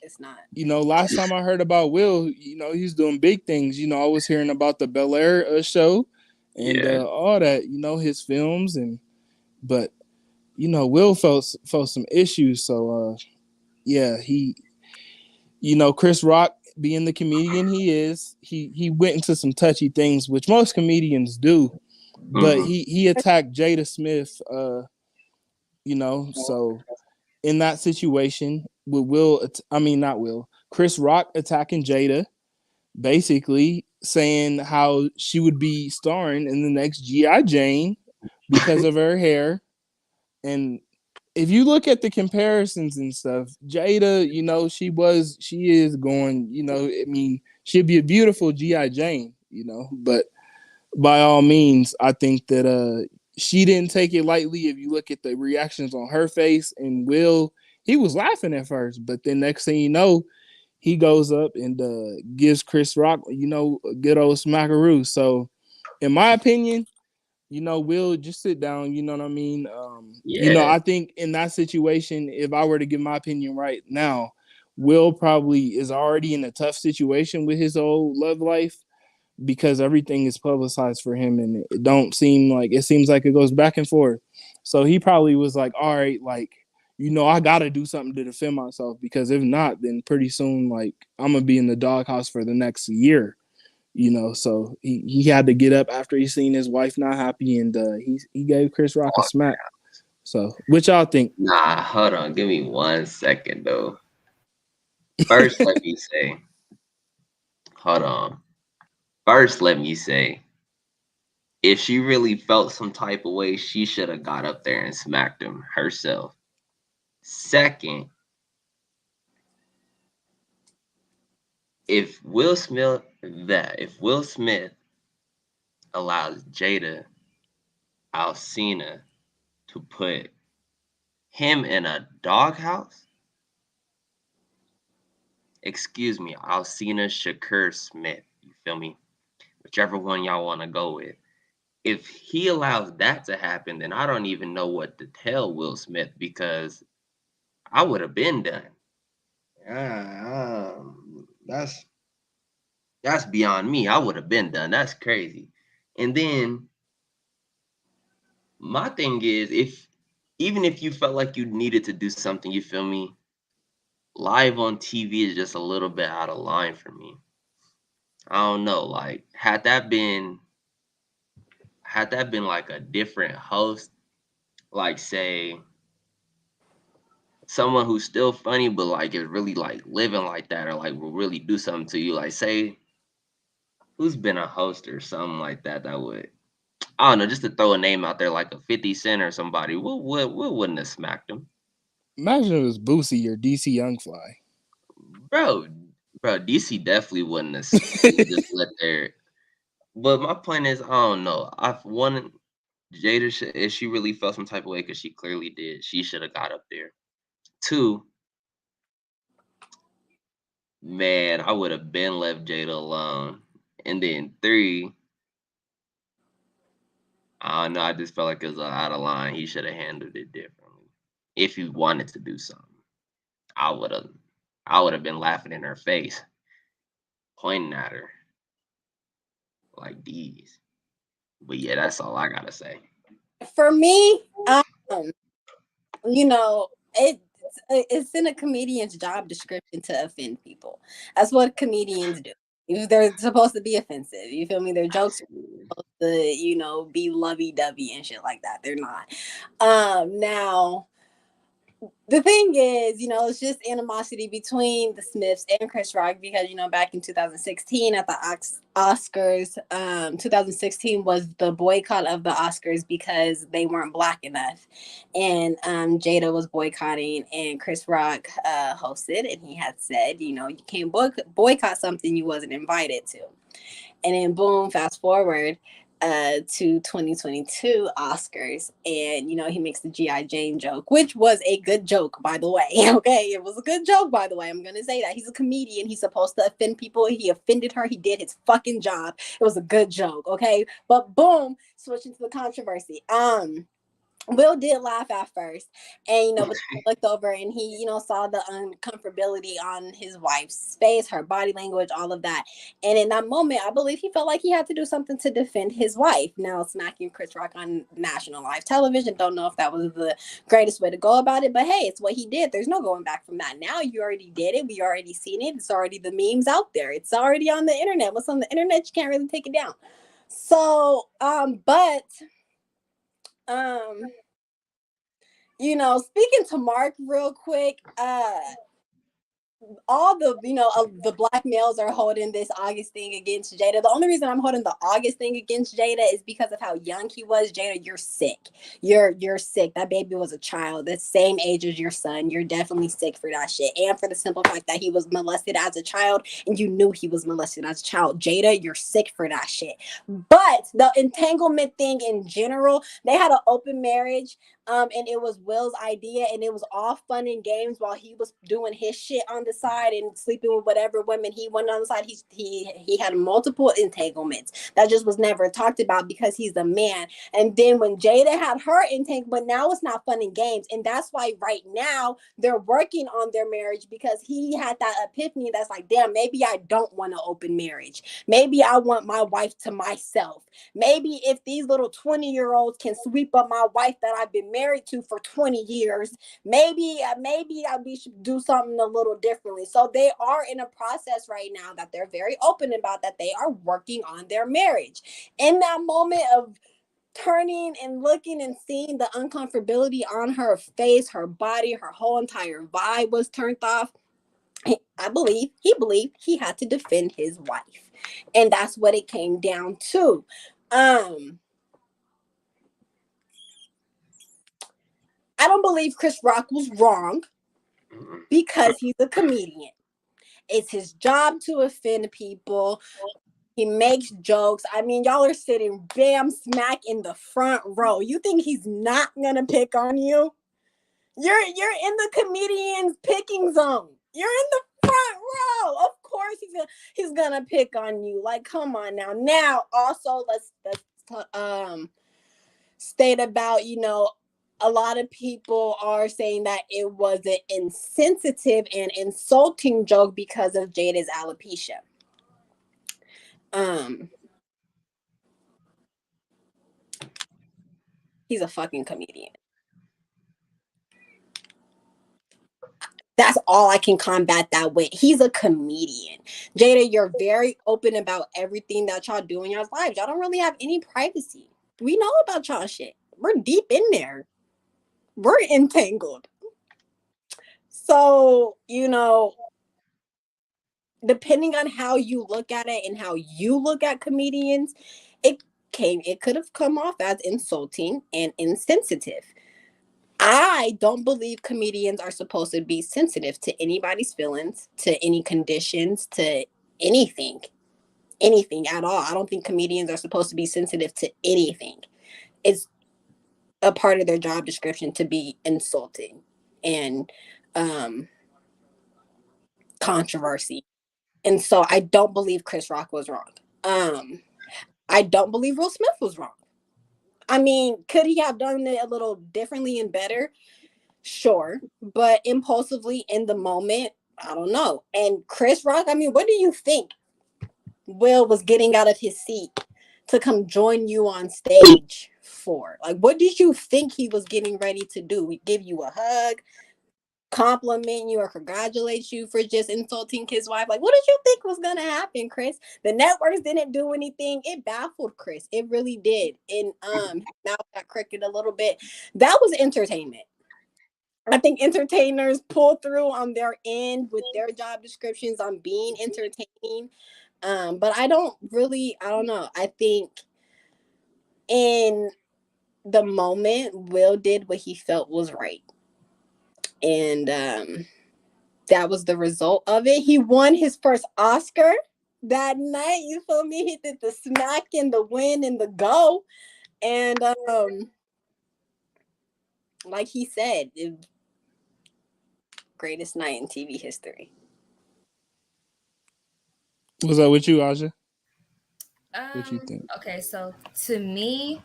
it's not.
Last time I heard about Will, he's doing big things. I was hearing about the Bel Air show and all that, his films, but Will felt some issues. So he, Chris Rock being the comedian he is, he went into some touchy things, which most comedians do. But he attacked Jada Smith, so in that situation with not Will, Chris Rock attacking Jada, basically saying how she would be starring in the next G.I. Jane because of her hair. And if you look at the comparisons and stuff, Jada, she is going, she'd be a beautiful G.I. Jane, but by all means, I think that she didn't take it lightly. If you look at the reactions on her face, and Will, he was laughing at first, but then next thing you know, he goes up and gives Chris Rock, a good old smackaroo. So, in my opinion, Will, just sit down. You know what I mean? I think in that situation, if I were to give my opinion right now, Will probably is already in a tough situation with his old love life because everything is publicized for him, and it seems like it goes back and forth. So he probably was like, all right, like, I got to do something to defend myself, because if not, then pretty soon, like, I'm going to be in the doghouse for the next year. So he had to get up after he seen his wife not happy, and he gave Chris Rock a smack. So, what y'all think?
Nah, hold on. Give me 1 second, though. First, let me say, hold on. First, let me say, if she really felt some type of way, she should have got up there and smacked him herself. Second, if Will Smith allows Jada Alcina to put him in a doghouse, excuse me, Alcina Shakur Smith, you feel me? Whichever one y'all want to go with. If he allows that to happen, then I don't even know what to tell Will Smith, because I would have been done. That's beyond me. I would have been done. That's crazy. And then my thing is, even if you felt like you needed to do something, you feel me? Live on TV is just a little bit out of line for me. I don't know. Like, had that been like a different host, like, say someone who's still funny but like is really like living like that, or like will really do something to you, like, say, who's been a host or something like that would, I don't know, just to throw a name out there, like a 50 Cent or somebody, we wouldn't have smacked him.
Imagine it was Boosie or DC Young Fly.
Bro, DC definitely wouldn't have just let there. But my point is, I don't know. I've wanted Jada, if she really felt some type of way, because she clearly did, she should have got up there. 2, man, I would have been left Jada alone. And then 3, I don't know, I just felt like it was out of line. He should have handled it differently. If he wanted to do something, I would have been laughing in her face, pointing at her like these. But yeah, that's all I gotta say.
For me, it's in a comedian's job description to offend people. That's what comedians do. They're supposed to be offensive. You feel me? Their jokes are supposed to, be lovey-dovey and shit like that. They're not. Now, the thing is, it's just animosity between the Smiths and Chris Rock, because, back in 2016 at the Oscars, 2016 was the boycott of the Oscars because they weren't Black enough. And Jada was boycotting, and Chris Rock hosted, and he had said, you can't boycott something you wasn't invited to. And then boom, fast forward to 2022 Oscars, and he makes the G.I. Jane joke, which was a good joke, by the way. Okay, it was a good joke, by the way. I'm gonna say that. He's a comedian. He's supposed to offend people. He offended her. He did his fucking job. It was a good joke. Okay, but boom, switching to the controversy. Will did laugh at first, and but he looked over and he, saw the uncomfortability on his wife's face, her body language, all of that. And in that moment, I believe he felt like he had to do something to defend his wife. Now, smacking Chris Rock on national live television, don't know if that was the greatest way to go about it, but hey, it's what he did. There's no going back from that. Now you already did it. We already seen it. It's already the memes out there. It's already on the internet. What's on the internet, you can't really take it down. So, um, speaking to Mark real quick, all the black males are holding this August thing against Jada. The only reason I'm holding the August thing against Jada is because of how young he was. Jada, you're sick. You're sick. That baby was a child, the same age as your son. You're definitely sick for that shit. And for the simple fact that he was molested as a child and you knew he was molested as a child. Jada, you're sick for that shit. But the entanglement thing in general, they had an open marriage. And it was Will's idea, and it was all fun and games while he was doing his shit on the side and sleeping with whatever women he wanted on the side. He had multiple entanglements that just was never talked about because he's a man. And then when Jada had her entanglement, now it's not fun and games, and that's why right now they're working on their marriage because he had that epiphany that's like, damn, maybe I don't want an open marriage. Maybe I want my wife to myself. Maybe if these little 20-year-olds can sweep up my wife that I've been married to for 20 years, maybe we should do something a little differently. So they are in a process right now that they're very open about, that they are working on their marriage. In that moment of turning and looking and seeing the uncomfortability on her face, her body, her whole entire vibe was turned off. He believed he had to defend his wife. And that's what it came down to. I don't believe Chris Rock was wrong because he's a comedian. It's his job to offend people. He makes jokes. I mean, y'all are sitting bam smack in the front row. You think he's not gonna pick on you? You're in the comedian's picking zone. You're in the front row. Of course he's gonna pick on you. Like, come on now. Now, also let's state about, a lot of people are saying that it was an insensitive and insulting joke because of Jada's alopecia. He's a fucking comedian. That's all I can combat that with. He's a comedian. Jada, you're very open about everything that y'all do in your lives. Y'all don't really have any privacy. We know about y'all shit. We're deep in there. We're entangled. So, depending on how you look at it and how you look at comedians, it could have come off as insulting and insensitive. I don't believe comedians are supposed to be sensitive to anybody's feelings, to any conditions, to anything at all. I don't think comedians are supposed to be sensitive to anything. It's a part of their job description to be insulting and controversy. And so I don't believe Chris Rock was wrong. I don't believe Will Smith was wrong. I mean, could he have done it a little differently and better? Sure. But impulsively in the moment, I don't know. And Chris Rock, I mean, what do you think Will was getting out of his seat to come join you on stage for? Like, what did you think he was getting ready to do? We give you a hug, compliment you, or congratulate you for just insulting his wife? Like, what did you think was gonna happen, Chris? The networks didn't do anything. It baffled Chris. It really did. And now got crooked a little bit. That was entertainment. I think entertainers pull through on their end with their job descriptions on being entertaining. But I don't know. I think in the moment, Will did what he felt was right. And that was the result of it. He won his first Oscar that night. You feel me? He did the smack and the win and the go. And like he said, greatest night in TV history.
What's up with you, Aja? What you think?
Okay, so to me,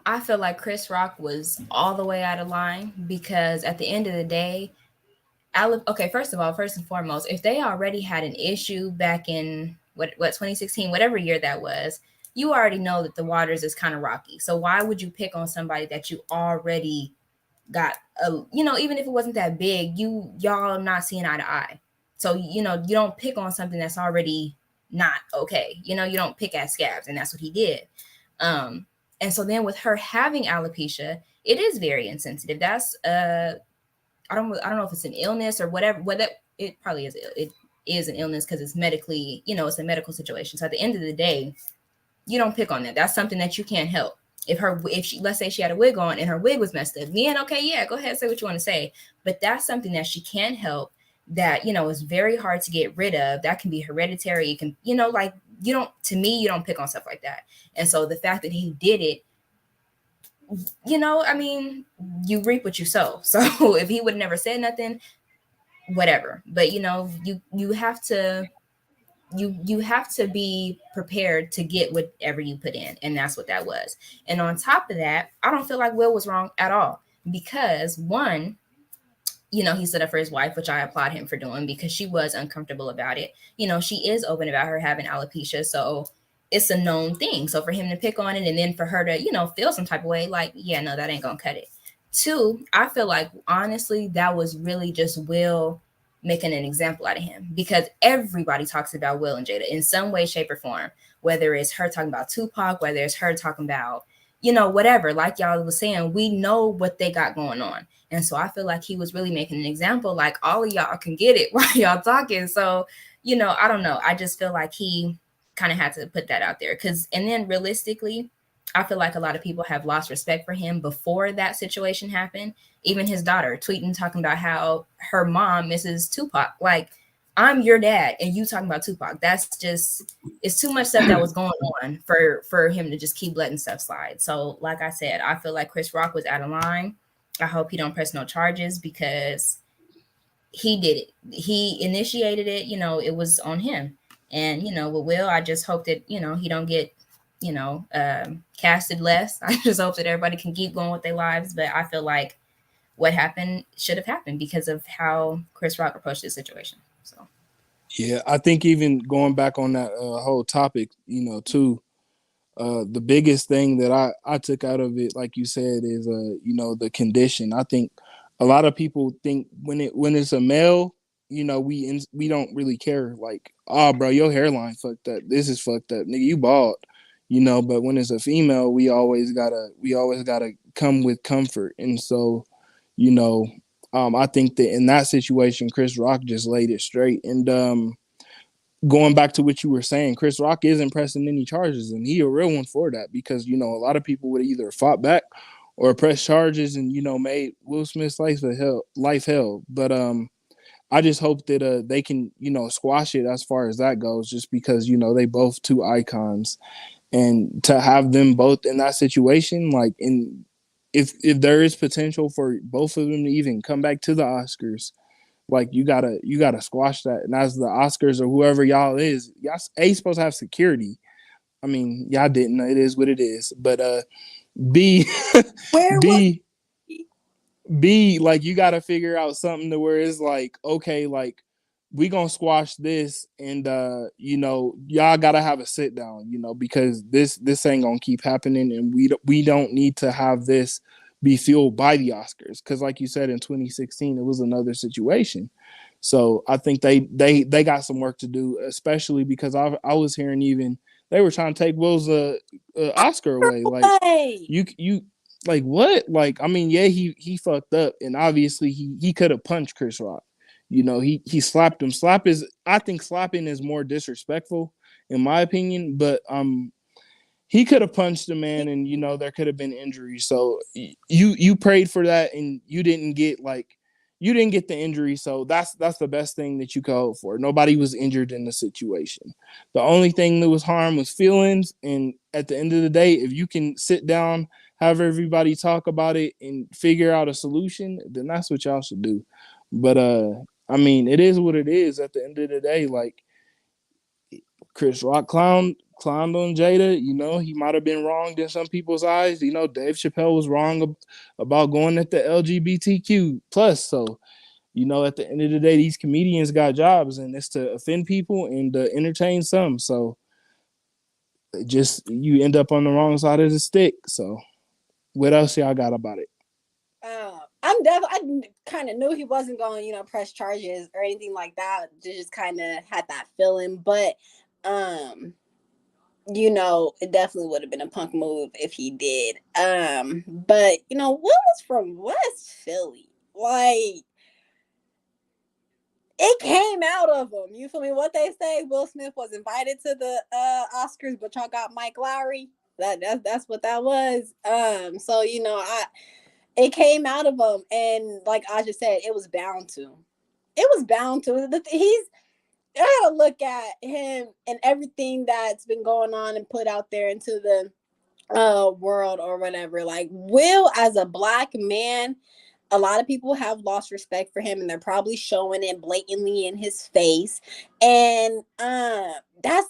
I feel like Chris Rock was all the way out of line because at the end of the day, okay, first of all, first and foremost, if they already had an issue back in what 2016, whatever year that was, you already know that the waters is kind of rocky. So why would you pick on somebody that you already got even if it wasn't that big, y'all not seeing eye to eye. So you don't pick on something that's already not okay. You don't pick at scabs, and that's what he did. And so then with her having alopecia, it is very insensitive. That's I don't know if it's an illness or whatever. Whether it probably is, it is an illness because it's medically, it's a medical situation. So at the end of the day, you don't pick on that. That's something that you can't help. If she, let's say she had a wig on and her wig was messed up, then okay, yeah, go ahead, say what you want to say. But that's something that she can't help. That is very hard to get rid of. That can be hereditary. It can, like you don't. To me, you don't pick on stuff like that. And so the fact that he did it, I mean, you reap what you sow. So if he would have never said nothing, whatever. But you have to you have to be prepared to get whatever you put in, and that's what that was. And on top of that, I don't feel like Will was wrong at all because one, he stood up for his wife, which I applaud him for doing because she was uncomfortable about it. She is open about her having alopecia, so it's a known thing. So for him to pick on it and then for her to feel some type of way, like, yeah, no, that ain't gonna cut it. Two, I feel like honestly that was really just Will making an example out of him because everybody talks about Will and Jada in some way, shape, or form, whether it's her talking about Tupac, whether it's her talking about, whatever, like y'all was saying, we know what they got going on. And so I feel like he was really making an example, like all of y'all can get it while y'all talking. So, I don't know. I just feel like he kind of had to put that out there and then realistically, I feel like a lot of people have lost respect for him before that situation happened. Even his daughter tweeting, talking about how her mom misses Tupac. Like, I'm your dad and you talking about Tupac. That's just, it's too much stuff that was going on for him to just keep letting stuff slide. So like I said, I feel like Chris Rock was out of line. I hope he don't press no charges because he did it. He initiated it, it was on him. And, with Will, I just hope that, he don't get, casted less. I just hope that everybody can keep going with their lives. But I feel like what happened should have happened because of how Chris Rock approached this situation. So,
yeah, I think even going back on that whole topic, too, the biggest thing that I took out of it, like you said, is the condition. I think a lot of people think when it's a male, we don't really care. Like, oh, bro, your hairline fucked up. This is fucked up, nigga. You bald. But when it's a female, we always gotta come with comfort. And so, I think that in that situation, Chris Rock just laid it straight. And going back to what you were saying, Chris Rock isn't pressing any charges, and he a real one for that because a lot of people would either fought back or pressed charges and made Will Smith's life hell. But I just hope that they can squash it as far as that goes, just because they both two icons, and to have them both in that situation, like if there is potential for both of them to even come back to the Oscars, like you gotta squash that. And as the Oscars or whoever y'all is, y'all supposed to have security. I mean, y'all didn't. It is what it is. But B
Where
B B like you gotta figure out something to where it's like, okay, like we gonna squash this, and y'all gotta have a sit down, because this ain't gonna keep happening, and we don't need to have this be fueled by the Oscars, because like you said, in 2016 it was another situation. So I think they got some work to do, especially because I was hearing even they were trying to take Will's Oscar away. Like
Hey,
you like what? Like, I mean, yeah, he fucked up, and obviously he could have punched Chris Rock. He slapped him. I think slapping is more disrespectful in my opinion, but he could have punched the man, and there could have been injury. So you prayed for that, and you didn't get the injury. So that's the best thing that you could hope for. Nobody was injured in the situation. The only thing that was harmed was feelings. And at the end of the day, if you can sit down, have everybody talk about it, and figure out a solution, then that's what y'all should do. But I mean, it is what it is. At the end of the day, like Chris Rock clowned on Jada. You know, he might have been wronged in some people's eyes. You know, Dave Chappelle was wrong about going at the LGBTQ plus. So, you know, at the end of the day, these comedians got jobs, and it's to offend people and to entertain some. So, just you end up on the wrong side of the stick. So, what else y'all got about it?
I kind of knew he wasn't going, press charges or anything like that. Just kind of had that feeling, but it definitely would have been a punk move if he did. But Will was from West Philly, like it came out of him. You feel me? What they say? Will Smith was invited to the Oscars, but y'all got Mike Lowry. That's what that was. So it came out of him, and like I just said, it was bound to. It was bound to. I gotta look at him and everything that's been going on and put out there into the world or whatever. Like Will, as a black man, a lot of people have lost respect for him, and they're probably showing it blatantly in his face, and that's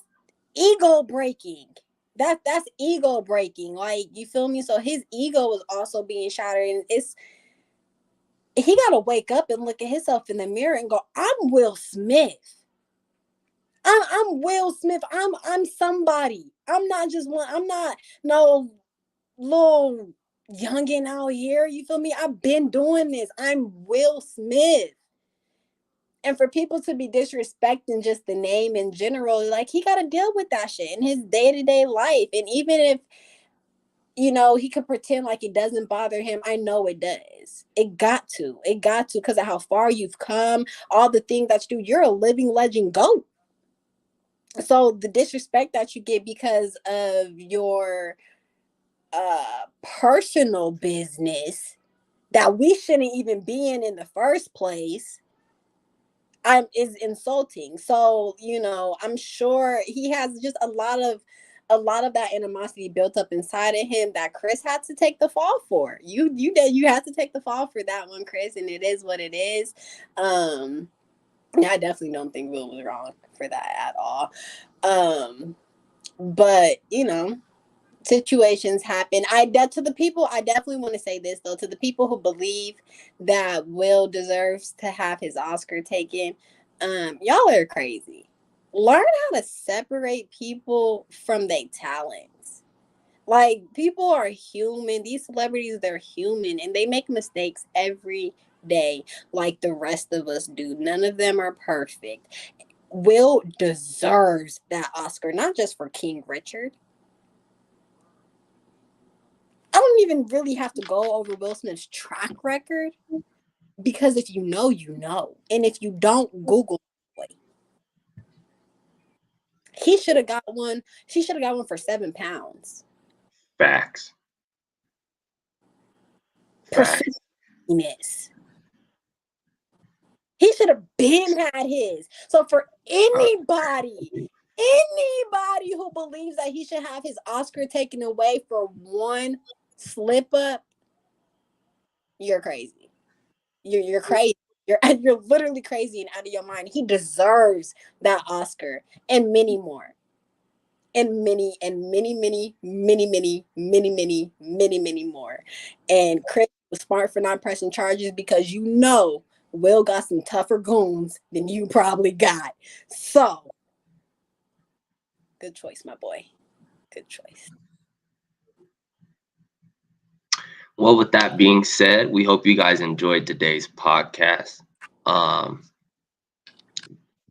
ego breaking. That's ego breaking. Like, you feel me? So his ego was also being shattered, and he got to wake up and look at himself in the mirror and go, I'm Will Smith. I'm Will Smith. I'm somebody. I'm not just one. I'm not no little youngin out here. You feel me? I've been doing this. I'm Will Smith. And for people to be disrespecting just the name in general, like, he got to deal with that shit in his day-to-day life. And even if he could pretend like it doesn't bother him, I know it does. It got to because of how far you've come, all the things that you do. You're a living legend GOAT. So the disrespect that you get because of your personal business that we shouldn't even be in the first place, is insulting. So I'm sure he has just a lot of that animosity built up inside of him that Chris had to take the fall for. You had to take the fall for that one, Chris, and it is what it is. I definitely don't think Will was wrong for that at all. But situations happen. To the people, I definitely want to say this though, to the people who believe that Will deserves to have his Oscar taken, y'all are crazy. Learn how to separate people from their talents. Like, people are human. These celebrities, they're human, and they make mistakes every day like the rest of us do. None of them are perfect. Will deserves that Oscar, not just for King Richard. I don't even really have to go over Will Smith's track record, because if you know, you know. And if you don't, Google it. He should have got one. She should have got one for £7.
Facts.
Percentageness. He should have been had his. So for anybody who believes that he should have his Oscar taken away for one slip up, you're crazy. You're crazy. You're literally crazy and out of your mind. He deserves that Oscar and many more. And many more. And Chris was smart for not pressing charges, because Will got some tougher goons than you probably got. So, good choice, my boy. Good choice.
Well, with that being said, we hope you guys enjoyed today's podcast.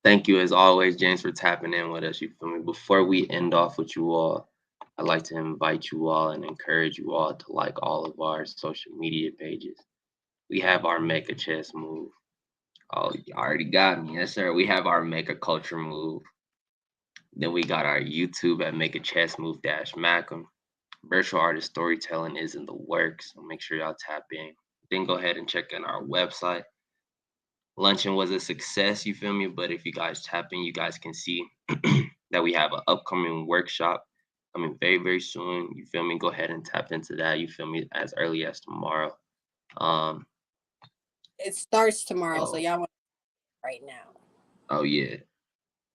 Thank you, as always, James, for tapping in with us. You feel me? Before we end off with you all, I'd like to invite you all and encourage you all to like all of our social media pages. We have our Make a Chess Move. Oh, you already got me. Yes, sir. We have our Make a Culture Move. Then we got our YouTube at Make a Chess Move Macam. Virtual artist storytelling is in the works, so make sure y'all tap in. Then go ahead and check in our website. Luncheon was a success, you feel me? But if you guys tap in, you guys can see that we have an upcoming workshop coming very, very soon. You feel me? Go ahead and tap into that. You feel me? As early as tomorrow.
It starts tomorrow, so y'all want right now.
Oh yeah,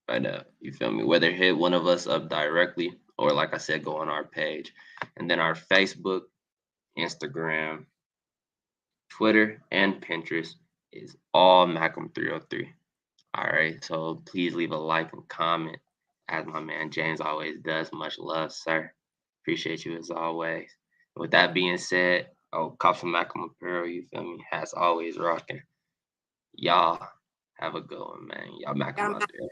right now. You feel me? Whether hit one of us up directly or like I said, go on our page. And then our Facebook, Instagram, Twitter, and Pinterest is all Malcolm 303. All right, so please leave a like and comment, as my man James always does. Much love, sir. Appreciate you as always. With that being said, Cops from Malcolm Apparel, you feel me? Has always rocking. Y'all have a good one, man. Y'all Malcolm out there.